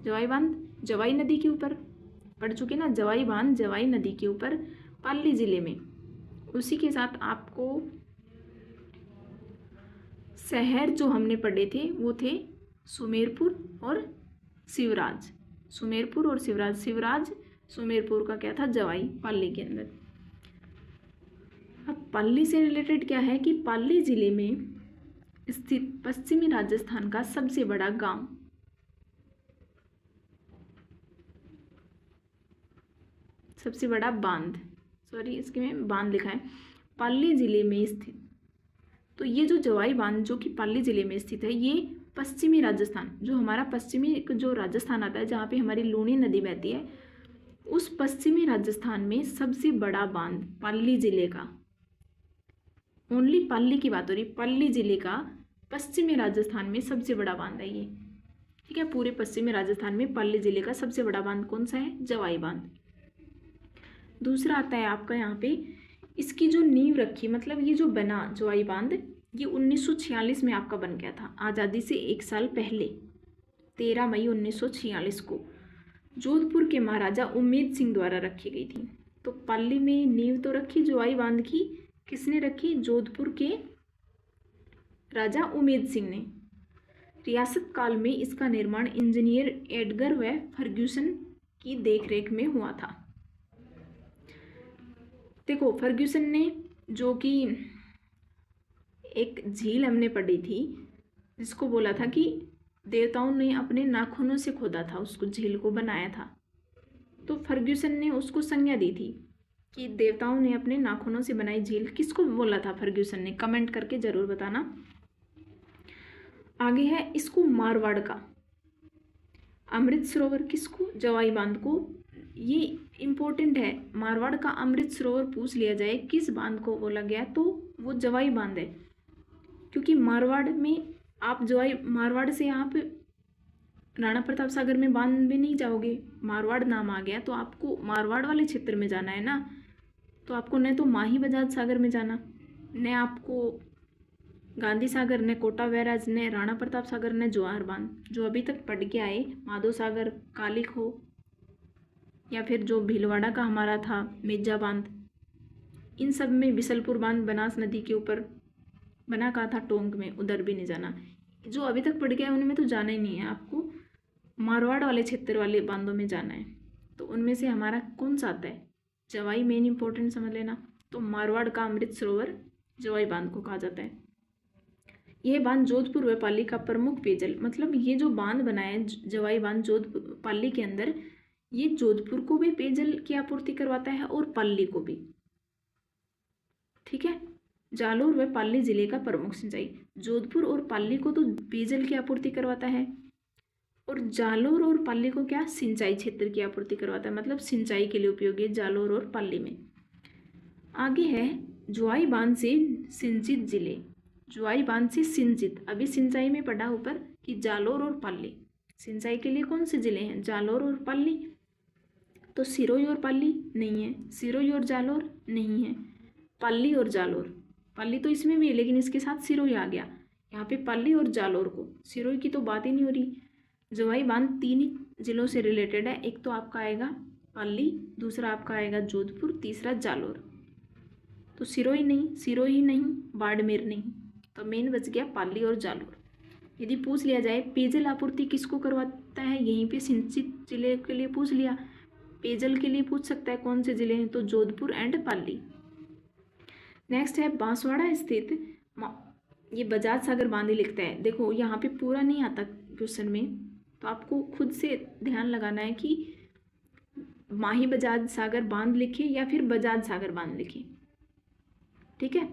जवाई बांध जवाई नदी के ऊपर पढ़ चुके ना, जवाई बांध जवाई नदी के ऊपर पाली जिले में। उसी के साथ आपको शहर जो हमने पढ़े थे वो थे सुमेरपुर और शिवराज, सुमेरपुर और शिवराज सुमेरपुर का क्या था, जवाई, पाली के अंदर। अब पाली से रिलेटेड क्या है कि पाली जिले में स्थित पश्चिमी राजस्थान का सबसे बड़ा गांव, सबसे बड़ा बांध, सॉरी इसके में बांध लिखा है, पाली जिले में स्थित। तो ये जो जवाई बांध जो कि पाली जिले में स्थित है, ये पश्चिमी राजस्थान, जो हमारा पश्चिमी जो राजस्थान आता है जहाँ पे हमारी लूनी नदी बहती है, उस पश्चिमी राजस्थान में सबसे बड़ा बांध पाली जिले का, ओनली पाली की बात हो रही, पाली जिले का पश्चिमी राजस्थान में सबसे बड़ा बांध है ये, ठीक है। पूरे पश्चिमी राजस्थान में पाली जिले का सबसे बड़ा बांध कौन सा है, जवाई बांध। दूसरा आता है आपका यहाँ पे, इसकी जो नींव रखी, मतलब ये जो बना जवाई बांध, ये 1946 में आपका बन गया था, आज़ादी से 1 साल पहले 13 मई 1946 को जोधपुर के महाराजा उम्मेद सिंह द्वारा रखी गई थी। तो पाली में नींव तो रखी जवाई बांध की, किसने रखी, जोधपुर के राजा उम्मेद सिंह ने। रियासत काल में इसका निर्माण इंजीनियर एडगर व फर्ग्यूसन की देखरेख में हुआ था। देखो फर्ग्यूसन ने, जो कि एक झील हमने पढ़ी थी जिसको बोला था कि देवताओं ने अपने नाखूनों से खोदा था, उसको झील को बनाया था, तो फर्ग्यूसन ने उसको संज्ञा दी थी कि देवताओं ने अपने नाखूनों से बनाई झील, किसको बोला था फर्ग्यूसन ने, कमेंट करके ज़रूर बताना। आगे है इसको मारवाड़ का अमृत सरोवर, किसको, जवाई बांध को, ये इम्पोर्टेंट है, मारवाड़ का अमृत सरोवर पूछ लिया जाए किस बांध को बोला गया तो वो जवाई बांध है, क्योंकि मारवाड़ में आप मारवाड़ से आप राणा प्रताप सागर में बांध में नहीं जाओगे, मारवाड़ नाम आ गया तो आपको मारवाड़ वाले क्षेत्र में जाना है ना, तो आपको न तो माही बजाज सागर में जाना, न आपको गांधी सागर, न कोटा बैराज, न राणा प्रताप सागर, न जवाहर बांध, जो अभी तक पढ़ के आए, माधो सागर, कालीखो, या फिर जो भीलवाड़ा का हमारा था मेजा बांध, इन सब में बिसलपुर बांध बनास नदी के ऊपर बना का था टोंक में, उधर भी नहीं जाना। जो अभी तक पढ़ गया उनमें तो जाना ही नहीं है, आपको मारवाड़ वाले क्षेत्र वाले बांधों में जाना है। तो उनमें से हमारा कौन सा आता है, जवाई मेन इंपॉर्टेंट समझ लेना। तो मारवाड़ का अमृत सरोवर जवाई बांध को कहा जाता है। यह बांध जोधपुर व पाली का प्रमुख पेयजल, मतलब ये जो बांध बनाया है जवाई बांध जोधपुर पाली के अंदर, ये जोधपुर को भी पेयजल की आपूर्ति करवाता है और पाली को भी। ठीक है, जालोर व पाली जिले का प्रमुख सिंचाई, जोधपुर और पाली को तो पेयजल की आपूर्ति करवाता है और जालोर और पाली को क्या, सिंचाई क्षेत्र की आपूर्ति करवाता है, मतलब सिंचाई के लिए उपयोगी है जालोर और पाली में। आगे है जुआई बांध से सिंचित जिले, जुआई बांध से सिंचित, अभी सिंचाई में पढ़ा ऊपर कि जालोर और पाली, सिंचाई के लिए कौन से जिले हैं, जालोर और पाली। तो सिरोही और पाली नहीं है, सिरोही और जालोर नहीं है, पाली और जालोर, पाली तो इसमें भी है लेकिन इसके साथ सिरोही आ गया, यहाँ पे पाली और जालोर को, सिरोही की तो बात ही नहीं हो रही। जवाई बांध 3 जिलों से रिलेटेड है, एक तो आपका आएगा पाली, दूसरा आपका आएगा जोधपुर, तीसरा जालोर। तो सिरोही नहीं, बाड़मेर नहीं, तो मेन बच गया पाली और जालोर। यदि पूछ लिया जाए पेयजल आपूर्ति किसको करवाता है, यहीं पे सिंचित जिले के लिए पूछ लिया, पेयजल के लिए पूछ सकता है कौन से जिले हैं, तो जोधपुर एंड पाली। नेक्स्ट है बांसवाड़ा स्थित, ये बजाज सागर बांध ही लिखता है, देखो यहाँ पे पूरा नहीं आता क्वेश्चन में, तो आपको खुद से ध्यान लगाना है कि माही बजाज सागर बांध लिखे या फिर बजाज सागर बांध लिखे। ठीक है,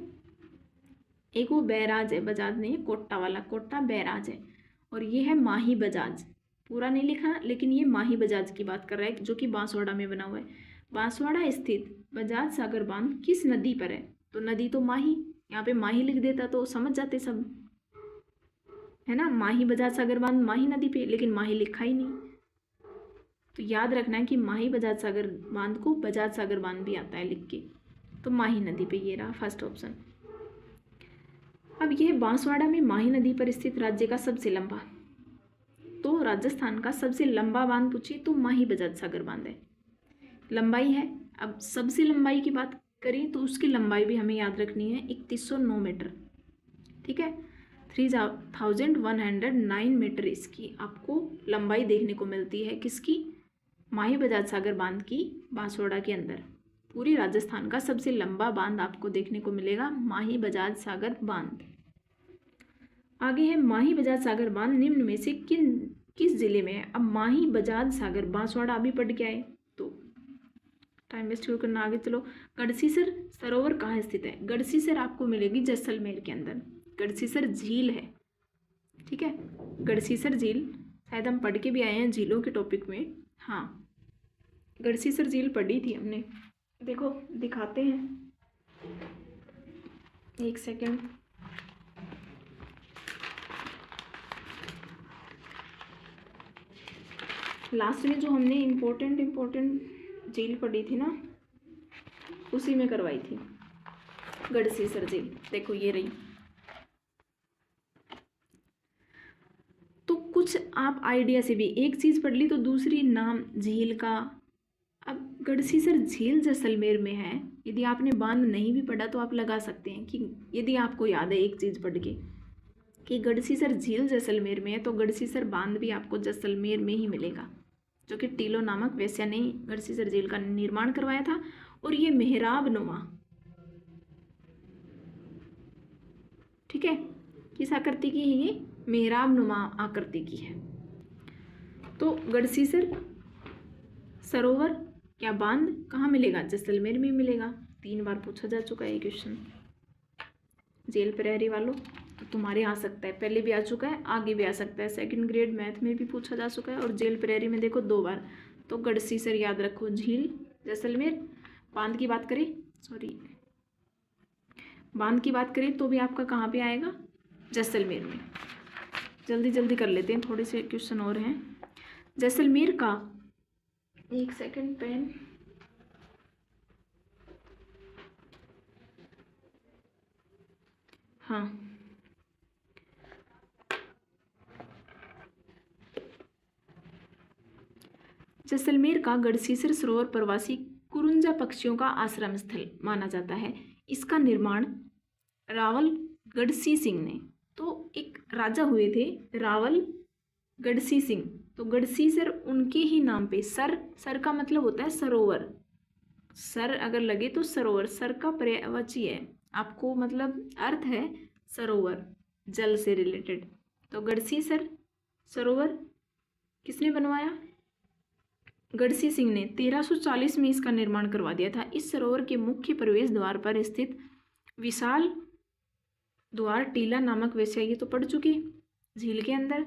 एक वो बैराज है, बजाज नहीं है, कोट्टा वाला, कोट्टा बैराज है, और ये है माही बजाज, पूरा नहीं लिखा लेकिन ये माही बजाज की बात कर रहा है जो कि बांसवाड़ा में बना हुआ है। बांसवाड़ा स्थित बजाज सागर बांध किस नदी पर है, तो नदी तो माही, यहाँ पे माही लिख देता तो समझ जाते सब, है ना, माही बजाज सागर बांध माही नदी पे, लेकिन माही लिखा ही नहीं, तो याद रखना है कि माही बजाज सागर बांध को बजाज सागर बांध भी आता है लिख के, तो माही नदी पे, ये रहा फर्स्ट ऑप्शन। अब यह बांसवाड़ा में माही नदी पर स्थित राज्य का सबसे लंबा, तो राजस्थान का सबसे लंबा बांध पूछिए तो माही बजाज सागर बांध है, लंबाई है। अब सबसे लंबाई की बात करें तो उसकी लंबाई भी हमें याद रखनी है, 3109 मीटर। ठीक है, 3109 मीटर इसकी आपको लंबाई देखने को मिलती है, किसकी, माही बजाज सागर बांध की, बांसवाड़ा के अंदर। पूरी राजस्थान का सबसे लंबा बांध आपको देखने को मिलेगा माही बजाज सागर बांध। आगे है माही बजाज सागर बांध निम्न में से किस जिले में है। अब माही बजाज सागर बांसवाड़ा अभी पढ़ के आए तो टाइम वेस्ट क्यों करना, आगे चलो। गढ़सीसर सरोवर कहाँ स्थित है, गढ़सीसर आपको मिलेगी जैसलमेर के अंदर, गढ़सीसर झील है। ठीक है, गढ़सीसर झील शायद हम पढ़ के भी आए हैं झीलों के टॉपिक में, हाँ गढ़सीसर झील पढ़ी थी हमने, देखो दिखाते हैं, एक सेकेंड। लास्ट में जो हमने इम्पोर्टेंट झील पढ़ी थी ना, उसी में करवाई थी गढ़सीसर झील, देखो ये रही। तो कुछ आप आइडिया से भी एक चीज़ पढ़ ली तो दूसरी नाम झील का। अब गढ़सीसर झील जैसलमेर में है, यदि आपने बांध नहीं भी पढ़ा तो आप लगा सकते हैं कि यदि आपको याद है एक चीज़ पढ़ के कि गढ़सीसर झील जैसलमेर में है, तो गढ़सीसर बांध भी आपको जैसलमेर में ही मिलेगा, जो कि टीलो नामक वेश्या ने गढ़सीसर झील का निर्माण करवाया था। और ये मेहराब नुमा, ठीक है, किस आकृति की है ये, मेहराब नुमा आकृति की है। तो गढ़सीसर सरोवर या बांध कहाँ मिलेगा, जैसलमेर में मिलेगा, 3 बार पूछा जा चुका है ये क्वेश्चन। जेल प्रहरी वालों तो तुम्हारे आ सकता है, पहले भी आ चुका है, आगे भी आ सकता है, 2nd ग्रेड मैथ में भी पूछा जा चुका है, और जेल प्रहरी में देखो 2 बार। तो गढ़सीसर याद रखो, झील जैसलमेर। बांध की बात करें, बांध की बात करें तो भी आपका कहाँ पे आएगा, जैसलमेर में। जल्दी जल्दी कर लेते हैं, थोड़े से क्वेश्चन और हैं। जैसलमेर का, एक सेकंड पेन, हाँ जैसलमेर का गढ़सीसर सरोवर प्रवासी कुरुंजा पक्षियों का आश्रम स्थल माना जाता है। इसका निर्माण रावल गढ़सी सिंह ने, तो एक राजा हुए थे रावल गढ़सी सिंह, तो गढ़सीसर उनके ही नाम पे, सर का मतलब होता है सरोवर, सर अगर लगे तो सरोवर, सर का पर्यायवाची है आपको, मतलब अर्थ है सरोवर, जल से रिलेटेड। तो गढ़सी सर सरोवर किसने बनवाया? गढ़सी सिंह ने 1340 में इसका निर्माण करवा दिया था। इस सरोवर के मुख्य प्रवेश द्वार पर स्थित विशाल द्वार टीला नामक वेश्या, ये तो पढ़ चुके, झील के अंदर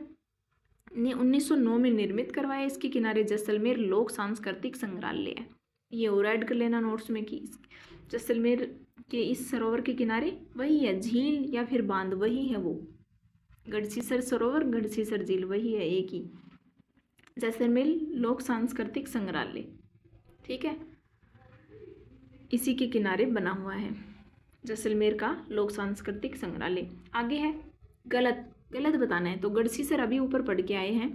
ने 1909 में निर्मित करवाया। इसके किनारे जैसलमेर लोक सांस्कृतिक संग्रहालय है, ये और ऐड कर लेना नोट्स में कि जैसलमेर के इस सरोवर के किनारे वही है, झील या फिर बांध वही है वो, गढ़सीसर सरोवर गढ़सीसर झील वही है, एक ही। जैसलमेर लोक सांस्कृतिक संग्रहालय, ठीक है, इसी के किनारे बना हुआ है जैसलमेर का लोक सांस्कृतिक संग्रहालय। आगे है गलत, गलत बताना है। तो गढ़सीसर अभी ऊपर पढ़ के आए हैं,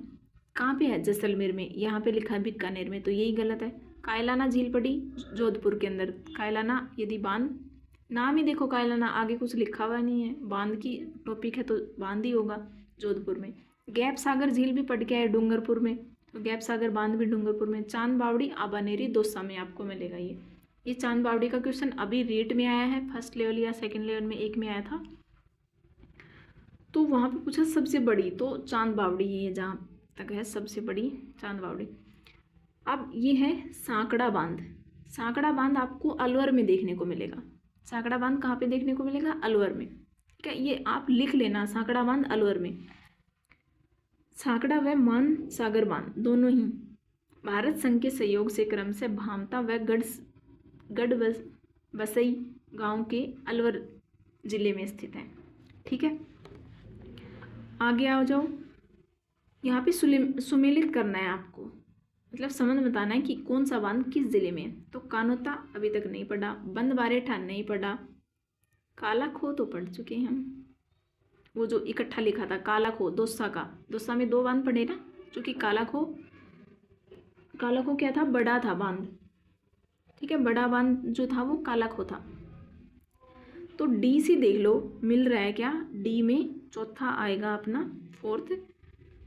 कहाँ पे है? जैसलमेर में, यहाँ पे लिखा है बीकानेर में, तो यही गलत है। कायलाना झील पड़ी जोधपुर के अंदर, कायलाना यदि बांध, नाम ही देखो कायलाना, आगे कुछ लिखा हुआ नहीं है, बांध की टॉपिक है तो बांध ही होगा जोधपुर में। गैप सागर झील भी पढ़ के आए डूंगरपुर में, तो गैप सागर बांध भी डूंगरपुर में। चांद बावड़ी आबानेरी दौसा में आपको मिलेगा ये चांद बावड़ी का क्वेश्चन अभी रेट में आया है, फर्स्ट लेवल या सेकंड लेवल में एक में आया था, तो वहाँ पे पूछा सबसे बड़ी, तो चांद बावड़ी ये जहाँ तक है सबसे बड़ी चांद बावड़ी। अब ये है सांकड़ा बांध, सांकड़ा बांध आपको अलवर में देखने को मिलेगा। सांकड़ा बांध कहाँ पे देखने को मिलेगा? अलवर में, ठीक है, ये आप लिख लेना, सांकड़ा बांध अलवर में। सांकड़ा व मान सागर बांध दोनों ही भारत संघ के सहयोग से क्रम से भामता व गढ़ बसई गांव के अलवर जिले में स्थित है, ठीक है। आगे आ जाओ, यहाँ पे सुमेलित करना है आपको, मतलब समझ बताना है कि कौन सा बांध किस जिले में है। तो कानोता अभी तक नहीं पढ़ा, बंद बारेठा नहीं पढ़ा, काला खो तो पढ़ चुके हैं हम, वो जो इकट्ठा लिखा था काला खो दौसा का, दौसा में 2 बांध पढ़े ना, जो कि काला खो क्या था? बड़ा था बांध, ठीक है, बड़ा बांध जो था वो काला खो था। तो डी सी देख लो मिल रहा है क्या? डी में चौथा आएगा अपना फोर्थ,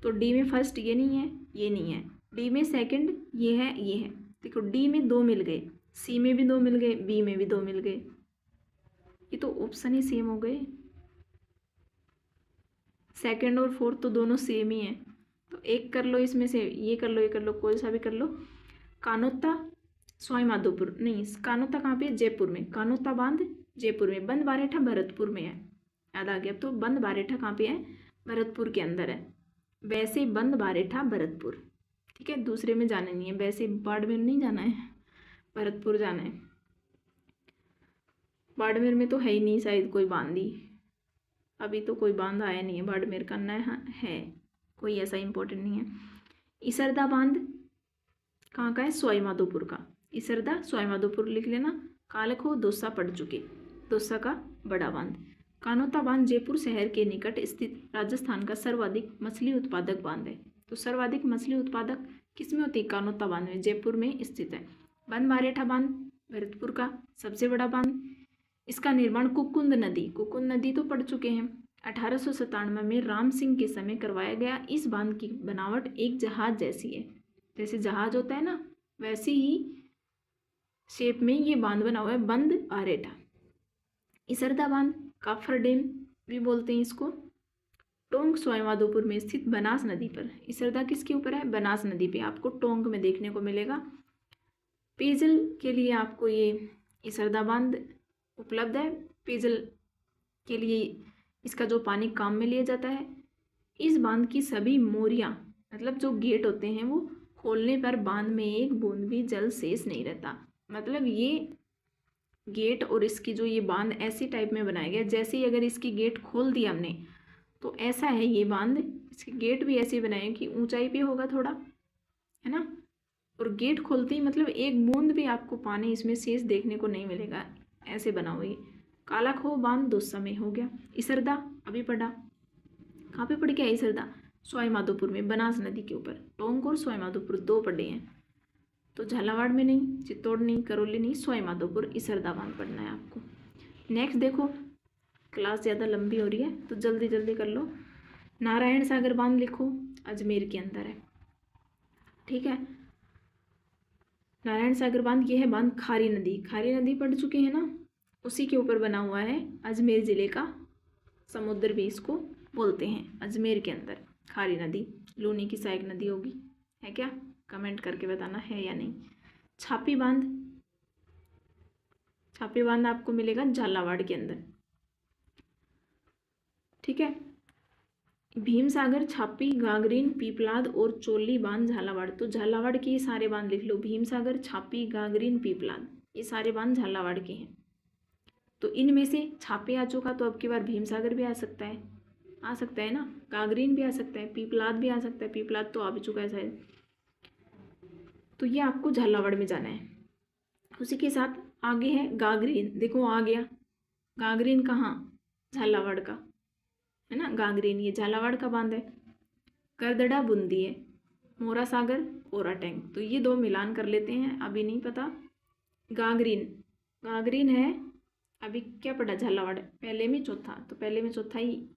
तो डी में फर्स्ट ये नहीं है, ये नहीं है, डी में सेकंड ये है, ये है, देखो डी में 2 मिल गए, सी में भी 2 मिल गए, बी में भी 2 मिल गए, ये तो ऑप्शन ही सेम हो गए, सेकंड और फोर्थ तो दोनों सेम ही हैं, तो एक कर लो इसमें से, ये कर लो, ये कर लो, कोई सा भी कर लो। कानोता सवाई माधोपुर नहीं, कानोता कहाँ पे? जयपुर में, कानोता बांध जयपुर में। बंद बारेठा भरतपुर में है, याद आ गया। तो बंद बारेठा कहाँ पे है? भरतपुर के अंदर है, वैसे बंद बारेठा भरतपुर, ठीक है, दूसरे में जाना नहीं है, वैसे बाड़मेर नहीं जाना है, भरतपुर जाना है। बाड़मेर में तो है ही नहीं शायद कोई बांधी, अभी तो कोई बांध आया नहीं है बाड़मेर का, नया है कोई ऐसा इंपॉर्टेंट नहीं है। इसरदा बांध कहाँ का है? सवाई माधोपुर का, इसरदा सवाई माधोपुर लिख लेना। कालखो दौसा पढ़ चुके, दौसा का बड़ा बांध। कानोता बांध जयपुर शहर के निकट स्थित राजस्थान का सर्वाधिक मछली उत्पादक बांध है। तो सर्वाधिक मछली उत्पादक किसमें होती है? कानोता बांध में, जयपुर में स्थित है। बंद बारेठा बांध भरतपुर का सबसे बड़ा बांध, इसका निर्माण कुकुंद नदी तो पढ़ चुके हैं, 1897 में राम सिंह के समय करवाया गया। इस बांध की बनावट एक जहाज जैसी है, जैसे जहाज होता है ना वैसी ही शेप में ये बांध बना हुआ है, बंद बारेठा। इसरदा बांध काफर डैम भी बोलते हैं इसको, टोंक सवाई माधोपुर में स्थित बनास नदी पर। इसरदा किसके ऊपर है? बनास नदी पे, आपको टोंक में देखने को मिलेगा। पेयजल के लिए आपको ये इसरदा बांध उपलब्ध है, पेयजल के लिए इसका जो पानी काम में लिया जाता है। इस बांध की सभी मोरियां मतलब जो गेट होते हैं वो खोलने पर बांध में एक बूंद भी जल शेष नहीं रहता। मतलब ये गेट और इसकी जो ये बांध ऐसी टाइप में बनाया गया, जैसे ही अगर इसकी गेट खोल दिया हमने तो ऐसा है ये बांध, इसके गेट भी ऐसे बनाए कि ऊंचाई पे होगा थोड़ा, है ना, और गेट खोलते ही मतलब एक बूंद भी आपको पानी इसमें शेष देखने को नहीं मिलेगा, ऐसे बना हुआ ये। काला खो बांध दौसा में हो गया। इसरदा अभी पढ़ा, कहाँ पे पढ़ के? इसरदा सवाई माधोपुर में, बनास नदी के ऊपर। टोंक और सवाई माधोपुर 2 पढ़े हैं, तो झालावाड़ में नहीं, चित्तौड़ नहीं, करौली नहीं, सवाई माधोपुर इसरदा बांध पढ़ना है आपको। नेक्स्ट देखो, क्लास ज़्यादा लंबी हो रही है तो जल्दी जल्दी कर लो। नारायण सागर बांध लिखो, अजमेर के अंदर है, ठीक है। नारायण सागर बांध, ये है बांध खारी नदी पढ़ चुके हैं ना, उसी के ऊपर बना हुआ है। अजमेर ज़िले का समुद्र भी इसको बोलते हैं। अजमेर के अंदर खारी नदी, लूनी की सहायक नदी होगी, है क्या? कमेंट करके बताना है या नहीं। छापी बांध आपको मिलेगा झालावाड़ के अंदर, ठीक है। भीम सागर, छापी, गागरीन, पीपलाद और चोली बांध झालावाड़। तो झालावाड़ के ये सारे बांध लिख लो, भीम सागर, छापी, गागरीन, पीपलाद, ये सारे बांध झालावाड़ के हैं। तो इनमें से छापे आ चुका, तो अब की बार भीम सागर भी आ सकता है ना, गागरीन भी आ सकता है, पीपलाद भी आ सकता है। पीपलाद तो आ भी चुका है शायद। तो ये आपको झालावाड़ में जाना है। उसी के साथ आगे है गागरीन, देखो आ गया गागरीन, कहाँ? झालावाड़ का, है ना गागरीन, ये झालावाड़ का बांध है। करदड़ा बूंदी है, मोरा सागर, ओरा टैंक, तो ये दो मिलान कर लेते हैं, अभी नहीं पता। गागरीन है, अभी क्या पढ़ा? झालावाड़ पहले में चौथा, तो पहले में चौथा ही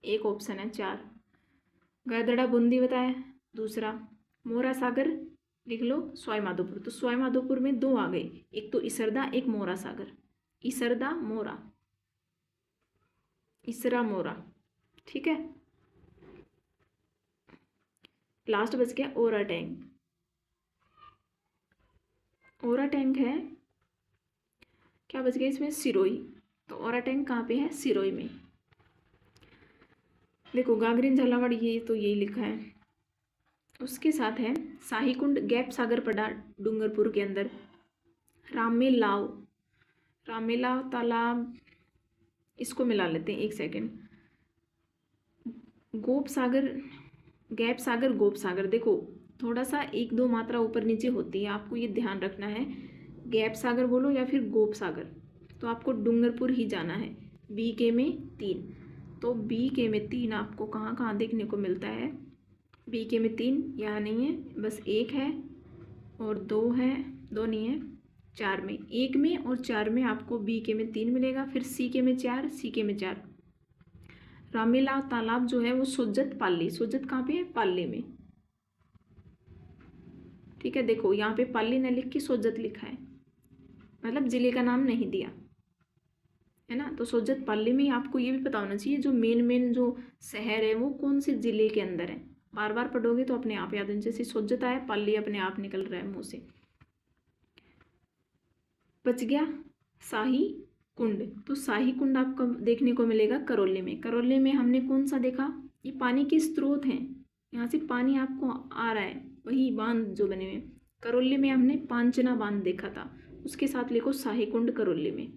एक ऑप्शन है, 4। करदड़ा बूंदी बताया दूसरा। मोरा सागर लिख लो, सवाई माधोपुर, तो सवाई माधोपुर में 2 आ गए, एक तो इसरदा, एक मोरा सागर। इसरदा मोरा, इसरा मोरा, ठीक है। लास्ट बच गया ओरा टैंक। ओरा टैंक है, क्या बच गया इसमें? सिरोही। तो ओरा टैंक कहाँ पे है? सिरोही में। देखो गागरीन, झालावाड़, ये तो यही लिखा है। उसके साथ है शाही कुंड, गैप सागर पड़ा डूंगरपुर के अंदर। रामेलाव तालाब, इसको मिला लेते हैं, एक सेकेंड। गोप सागर, गैप सागर, गोप सागर, देखो थोड़ा सा 1-2 मात्रा ऊपर नीचे होती है, आपको ये ध्यान रखना है। गैप सागर बोलो या फिर गोप सागर, तो आपको डूंगरपुर ही जाना है। BK में 3, तो BK में 3 आपको कहाँ कहाँ देखने को मिलता है? BK में 3 यहाँ नहीं है, बस 1 है और 2 है, 2 नहीं है, 4 में, 1 में और 4 में आपको BK में 3 मिलेगा। फिर CK में 4, CK में 4। रामेलाव तालाब जो है वो सोजत पाली, सोजत कहाँ पे है? पाली में, ठीक है। देखो यहाँ पे पाली न लिख के सोजत लिखा है, मतलब जिले का नाम नहीं दिया है ना। तो सोजत पाली में आपको ये भी पता होना चाहिए जो मेन जो शहर है वो कौन से जिले के अंदर है। बार बार पढ़ोगे तो अपने आप याद है, जैसे सोजत आया, पाली अपने आप निकल रहा है मुंह से। बच गया शाही कुंड, तो शाही कुंड आपको देखने को मिलेगा करौली में। करौली में हमने कौन सा देखा? ये पानी के स्रोत हैं, यहाँ से पानी आपको आ रहा है, वही बांध जो बने हुए। करौली में हमने पांचना बांध देखा था, उसके साथ लिखो शाही कुंड करौली में।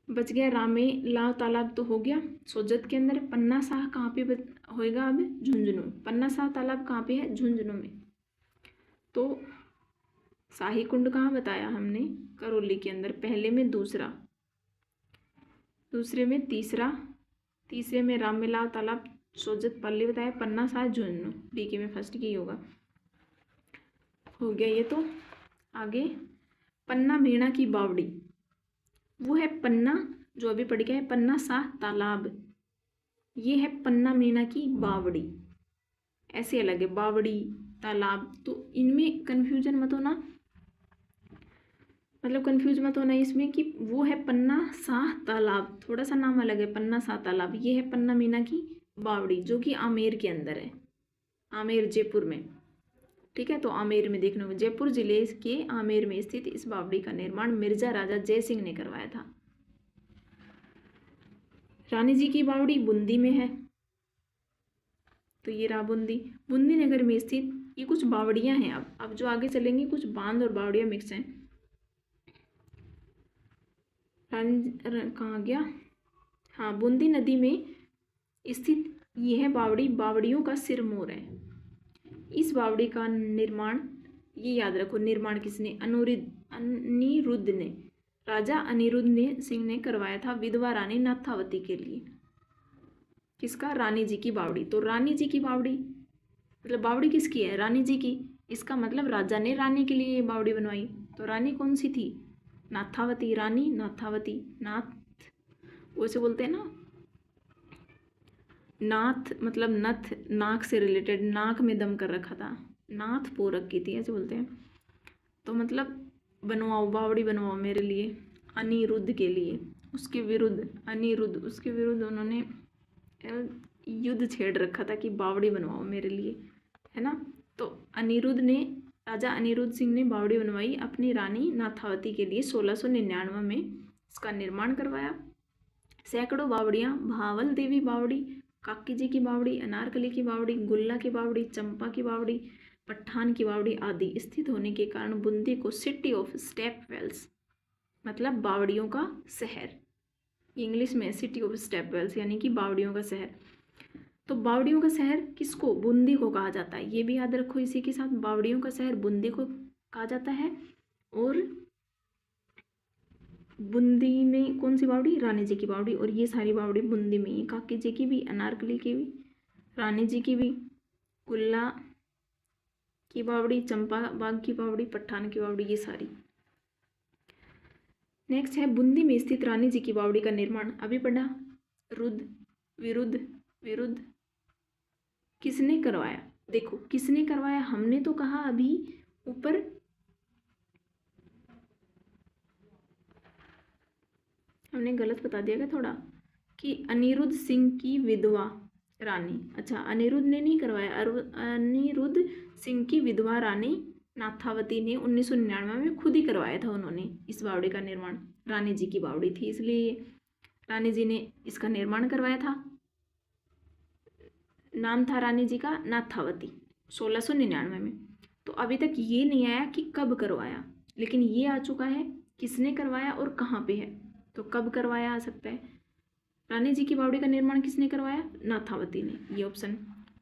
बच गया रामेलाव तालाब, तो हो गया सोजत के अंदर। पन्ना साह कहाँ पे होएगा? अब झुंझुनू। पन्ना साह तालाब कहाँ पे है? झुंझुनू में। तो शाही कुंड कहाँ बताया हमने? करौली के अंदर, पहले में दूसरा, दूसरे में तीसरा, तीसरे में रामेलाव तालाब, सोजत पाली बताया, पन्ना साह झुंझुनू, BK में फर्स्ट की होगा। हो गया ये। तो आगे पन्ना मीणा की बावड़ी, वो है पन्ना, जो अभी पढ़ गया है, पन्ना साह तालाब, ये है पन्ना मीणा की बावड़ी, ऐसे अलग है बावड़ी तालाब। तो इनमें कन्फ्यूजन मत होना, मतलब कन्फ्यूज मत होना इसमें कि वो है पन्ना साह तालाब, थोड़ा सा नाम अलग है, पन्ना साह तालाब। ये है पन्ना मीणा की बावड़ी, जो कि आमेर के अंदर है, आमेर जयपुर में, ठीक है। तो आमेर में देखने को, जयपुर जिले के आमेर में स्थित इस बावड़ी का निर्माण मिर्जा राजा जय सिंह ने करवाया था। रानी जी की बावड़ी बूंदी में है, तो ये रहा बूंदी, बूंदी नगर में स्थित। ये कुछ बावड़ियां हैं, अब जो आगे चलेंगे कुछ बांध और बावड़ियां मिक्स हैं। कहाँ गया? हाँ, बूंदी नदी में स्थित ये है बावड़ी, बावड़ियों का सिरमौर है। इस बावड़ी का निर्माण, ये याद रखो, निर्माण किसने? अनिरुद्ध ने, राजा अनिरुद्ध सिंह ने करवाया था विधवा रानी नाथावती के लिए। किसका? रानी जी की बावड़ी। तो रानी जी की बावड़ी मतलब बावड़ी किसकी है? रानी जी की। इसका मतलब राजा ने रानी के लिए ये बावड़ी बनवाई। तो रानी कौन सी थी? नाथावती, रानी नाथावती। नाथ वैसे बोलते हैं ना, नाथ मतलब नथ, नाक से रिलेटेड, नाक में दम कर रखा था, नाथ पो रखी थी, ऐसे बोलते हैं। तो मतलब बनवाओ, बावड़ी बनवाओ मेरे लिए, अनिरुद्ध के लिए। उसके विरुद्ध अनिरुद्ध, उसके विरुद्ध उन्होंने युद्ध छेड़ रखा था कि बावड़ी बनवाओ मेरे लिए, है ना। तो अनिरुद्ध ने, राजा अनिरुद्ध सिंह ने बावड़ी बनवाई अपनी रानी नाथावती के लिए। 1699 में इसका निर्माण करवाया। सैकड़ों बावड़ियाँ, भावल देवी बावड़ी, काकी जी की बावड़ी, अनारकली की बावड़ी, गुल्ला की बावड़ी, चंपा की बावड़ी, पठान की बावड़ी आदि स्थित होने के कारण बूंदी को सिटी ऑफ स्टेप वेल्स, मतलब बावड़ियों का शहर, इंग्लिश में सिटी ऑफ स्टेप वेल्स यानी कि बावड़ियों का शहर। तो बावड़ियों का शहर किसको, बूंदी को कहा जाता है, ये भी याद रखो। इसी के साथ बावड़ियों का शहर बूंदी को कहा जाता है। और बूंदी में कौन सी बावड़ी, रानी जी की बावड़ी। और ये सारी बावड़ी बूंदी में ही, काकी जी की भी, अनारकली की भी, रानी जी की भी, गुल्ला की बावड़ी, चंपा बाग की बावड़ी, पठान की बावड़ी, ये सारी। नेक्स्ट है बूंदी में स्थित रानी जी की बावड़ी का निर्माण, अभी पढ़ा, रुद्ध विरुद्ध विरुद्ध, किसने करवाया। देखो किसने करवाया, हमने तो कहा अभी ऊपर हमने गलत बता दिया क्या थोड़ा, कि अनिरुद्ध सिंह की विधवा रानी। अच्छा, अनिरुद्ध ने नहीं करवाया, अनिरुद्ध सिंह की विधवा रानी नाथावती ने 1999 में खुद ही करवाया था उन्होंने इस बावड़ी का निर्माण। रानी जी की बावड़ी थी इसलिए रानी जी ने इसका निर्माण करवाया था। नाम था रानी जी का नाथावती, 1699 में। तो अभी तक ये नहीं आया कि कब करवाया, लेकिन ये आ चुका है किसने करवाया और कहाँ पे है। तो कब करवाया आ सकता है। रानी जी की बावड़ी का निर्माण किसने करवाया, नाथावती ने, ये ऑप्शन।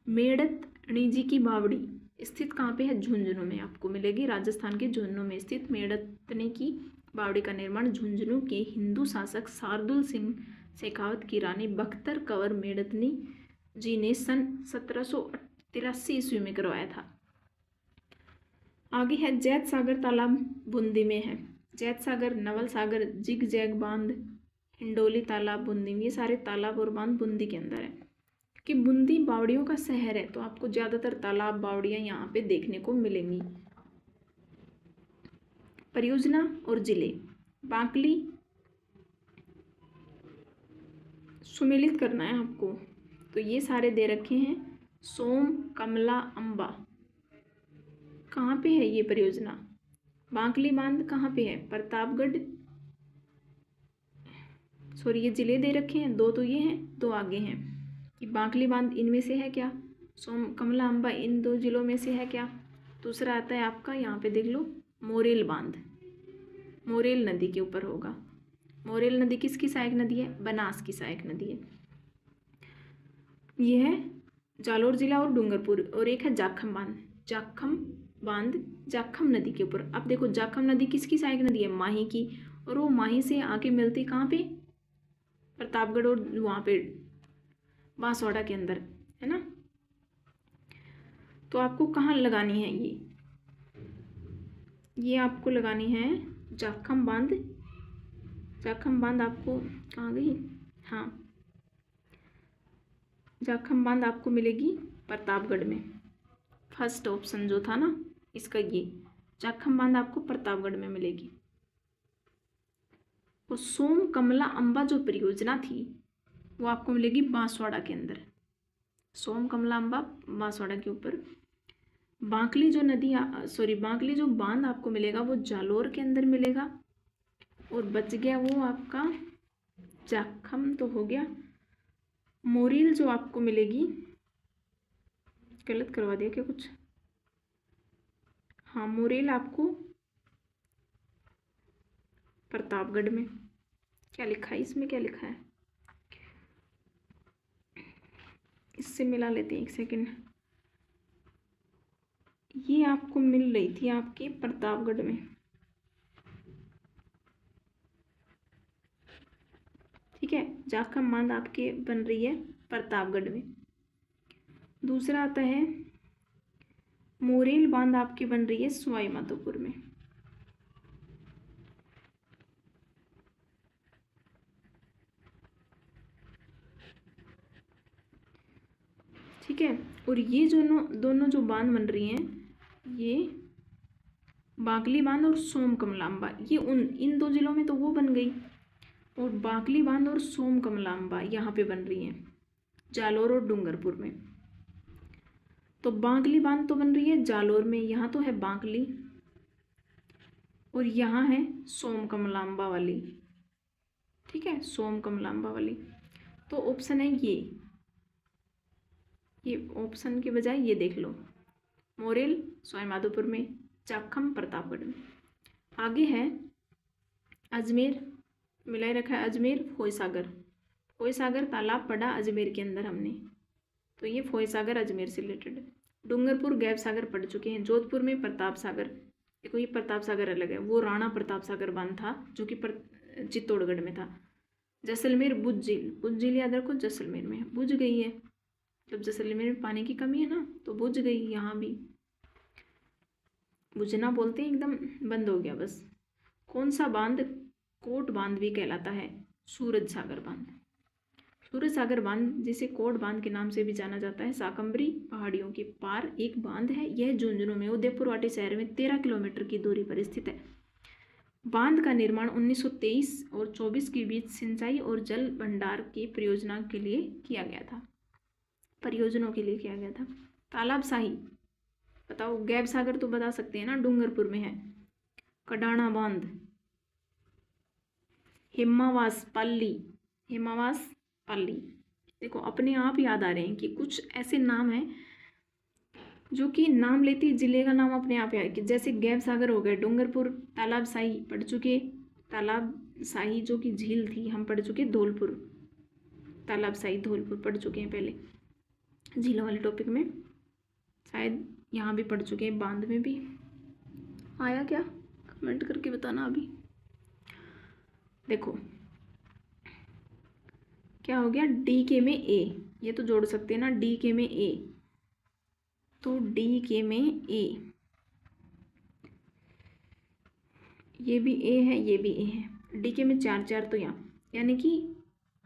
मेड़तनी जी की बावड़ी स्थित कहाँ पे है, झुंझुनू में आपको मिलेगी। राजस्थान के झुंझुनू में स्थित मेड़तनी की बावड़ी का निर्माण झुंझुनू के हिंदू शासक शार्दुल सिंह शेखावत की रानी बख्तर कंवर मेड़तनी जी ने सन 1783 ईस्वी में करवाया था। आगे है जैत सागर तालाब बूंदी में है। जैत सागर, नवल सागर, जिग जैग बांध, हिंडोली तालाब बूंदी में, ये सारे तालाब और बांध बूंदी के अंदर है। कि बूंदी बावड़ियों का शहर है तो आपको ज़्यादातर तालाब बावड़ियाँ यहाँ पे देखने को मिलेंगी। परियोजना और जिले, बांकली सुमेलित करना है आपको, तो ये सारे दे रखे हैं। सोम, कमला, अम्बा, कहाँ पे है ये परियोजना। बांकली बांध कहाँ पे है, प्रतापगढ़, सॉरी ये जिले दे रखे हैं, दो तो ये हैं, दो आगे हैं। कि बांकली बांध इनमें से है क्या, सोम, कमला, अम्बा इन दो जिलों में से है क्या। दूसरा आता है आपका, यहाँ पे देख लो, मोरेल बांध, मोरेल नदी के ऊपर होगा। मोरेल नदी किसकी सहायक नदी है, बनास की सहायक नदी है। ये है जालोर जिला और डूंगरपुर। और एक है जाखम बांध, जाखम बांध जाखम नदी के ऊपर। अब देखो जाखम नदी किसकी सहायक नदी है, माही की, और वो माही से आके मिलती कहाँ पे, प्रतापगढ़ और वहाँ पे बांसवाड़ा के अंदर, है ना। तो आपको कहाँ लगानी है ये आपको लगानी है जाखम बांध। जाखम बांध आपको कहाँ गई, हाँ, जाखम बांध आपको मिलेगी प्रतापगढ़ में। फर्स्ट ऑप्शन जो था ना इसका, ये जाखम बांध आपको प्रतापगढ़ में मिलेगी। और सोम, कमला, अम्बा जो परियोजना थी वो आपको मिलेगी बांसवाड़ा के अंदर। सोम, कमला, अम्बा बांसवाड़ा के ऊपर। बांकली जो नदी, सॉरी बांकली जो बांध आपको मिलेगा वो जालोर के अंदर मिलेगा। और बच गया वो आपका जाखम तो हो गया। मोरेल जो आपको मिलेगी, गलत करवा दिया क्या कुछ, हाँ मोरेल आपको प्रतापगढ़ में। क्या लिखा है इसमें, क्या लिखा है, इससे मिला लेते हैं एक सेकेंड। ये आपको मिल रही थी आपके प्रतापगढ़ में, ठीक है। जाखम बांध आपके बन रही है प्रतापगढ़ में। दूसरा आता है मोरेल बांध आपकी बन रही है सवाई माधोपुर में। ठीक है। और ये दोनों जो बांध बन रही हैं ये बाकली बांध और सोम कमलांबा, ये इन दो जिलों में तो वो बन गई, और बाकली बांध और सोम कमलांबा यहाँ पे बन रही हैं जालोर और डूंगरपुर में। तो बाकली बांध तो बन रही है जालोर में, यहाँ तो है बाकली, और यहाँ है सोम कमलांबा वाली, ठीक है, सोम कमलांबा वाली। तो ऑप्शन है ये ऑप्शन के बजाय ये देख लो, मोरेल सवाईमाधोपुर में, जाखम प्रतापगढ़ में। आगे है अजमेर, मिलाए रखा है अजमेर फोयसागर, फोयसागर तालाब पड़ा अजमेर के अंदर हमने, तो ये फोयसागर अजमेर से रिलेटेड है। डूंगरपुर गैब सागर पढ़ चुके हैं। जोधपुर में प्रताप सागर, देखो ये प्रताप सागर अलग है, वो राणा प्रताप सागर बांध था जो कि चित्तौड़गढ़ में था। जैसलमेर बुझ झील याद रखो, जैसलमेर में बुझ गई है, जब जैसलमेर में पानी की कमी है ना तो बुझ गई, यहाँ भी बुझना बोलते हैं, एकदम बंद हो गया बस। कौन सा बांध कोट बांध भी कहलाता है? सूरज सागर बांध। सूरज सागर बांध जिसे कोट बांध के नाम से भी जाना जाता है, शाकंभरी पहाड़ियों के पार एक बांध है। यह झुंझुनू में उदयपुर वाटी शहर में 13 किलोमीटर की दूरी पर स्थित है। बांध का निर्माण 1923 और 24 के बीच सिंचाई और जल भंडार की परियोजना के लिए किया गया था, परियोजनाओं के लिए किया गया था। तालाब शाही बताओ, गैब सागर तो बता सकते हैं ना, डूंगरपुर में है। कडाना बांध, हिमावास पाली, हिमावास पाली, देखो अपने आप याद आ रहे हैं कि कुछ ऐसे नाम हैं जो कि नाम लेते ही जिले का नाम अपने आप याद, जैसे गैब सागर हो गए, डूंगरपुर, तालाब शाही पढ़ चुके, तालाब शाही जो कि झील थी हम पढ़ चुके, धौलपुर, तालाब शाही धौलपुर पढ़ चुके हैं पहले झीलों वाले टॉपिक में, शायद यहाँ भी पढ़ चुके हैं, बांध में भी आया क्या, कमेंट करके बताना। अभी देखो क्या हो गया, डी के में ए, ये तो जोड़ सकते हैं ना, डी के में ए, तो डी के में ए, ये भी ए है, ये भी ए है, डी के में 4 4, तो यहाँ यानी कि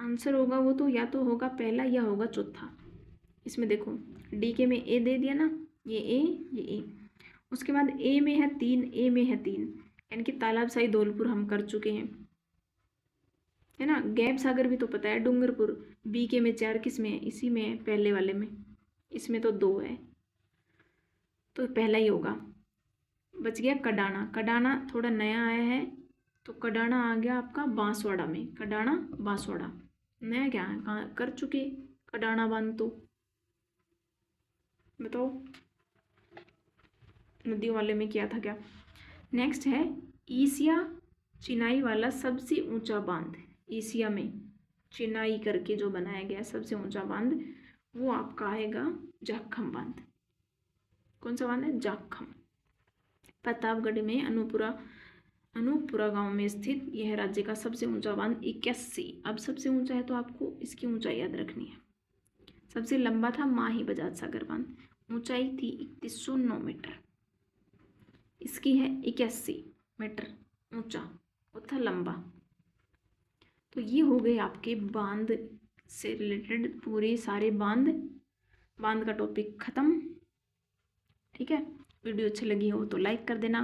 आंसर होगा वो तो या तो होगा पहला या होगा चौथा। इसमें देखो डी के में ए दे दिया ना, ये ए, ये ए, उसके बाद ए में है 3, ए में है 3, यानी कि तालाब शाही धौलपुर हम कर चुके हैं, है ना। गैब सागर भी तो पता है, डूंगरपुर, बी के में 4 किस में है, इसी में है, पहले वाले में, इसमें तो 2 है, तो पहला ही होगा। बच गया कडाना, कडाना थोड़ा नया आया है, तो कडाना आ गया आपका बांसवाड़ा में, कडाना बांसवाड़ा नया क्या है, कहाँ कर चुके कडाना बांध, तो बताओ नदियों वाले में किया था क्या। नेक्स्ट है एशिया चिनाई वाला सबसे ऊंचा बांध, एशिया में चिनाई करके जो बनाया गया सबसे ऊंचा बांध, वो आपका आएगा जाखम बांध। कौन सा बांध है? जाखम, प्रतापगढ़ में अनूपपुरा गांव में स्थित यह राज्य का सबसे ऊंचा बांध 81। अब सबसे ऊंचा है तो आपको इसकी ऊंचाई याद रखनी है। सबसे लंबा था माही बजाज सागर बांध, ऊंचाई थी 3109 मीटर, इसकी है 81 मीटर ऊंचा, वो था लंबा। तो ये हो गए आपके बांध से रिलेटेड पूरे सारे बांध का टॉपिक ख़त्म। ठीक है, वीडियो अच्छी लगी हो तो लाइक कर देना,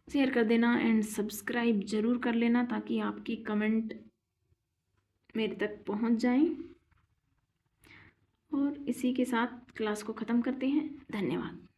शेयर कर देना एंड सब्सक्राइब ज़रूर कर लेना ताकि आपकी कमेंट मेरे तक पहुंच जाएं। और इसी के साथ क्लास को ख़त्म करते हैं। धन्यवाद।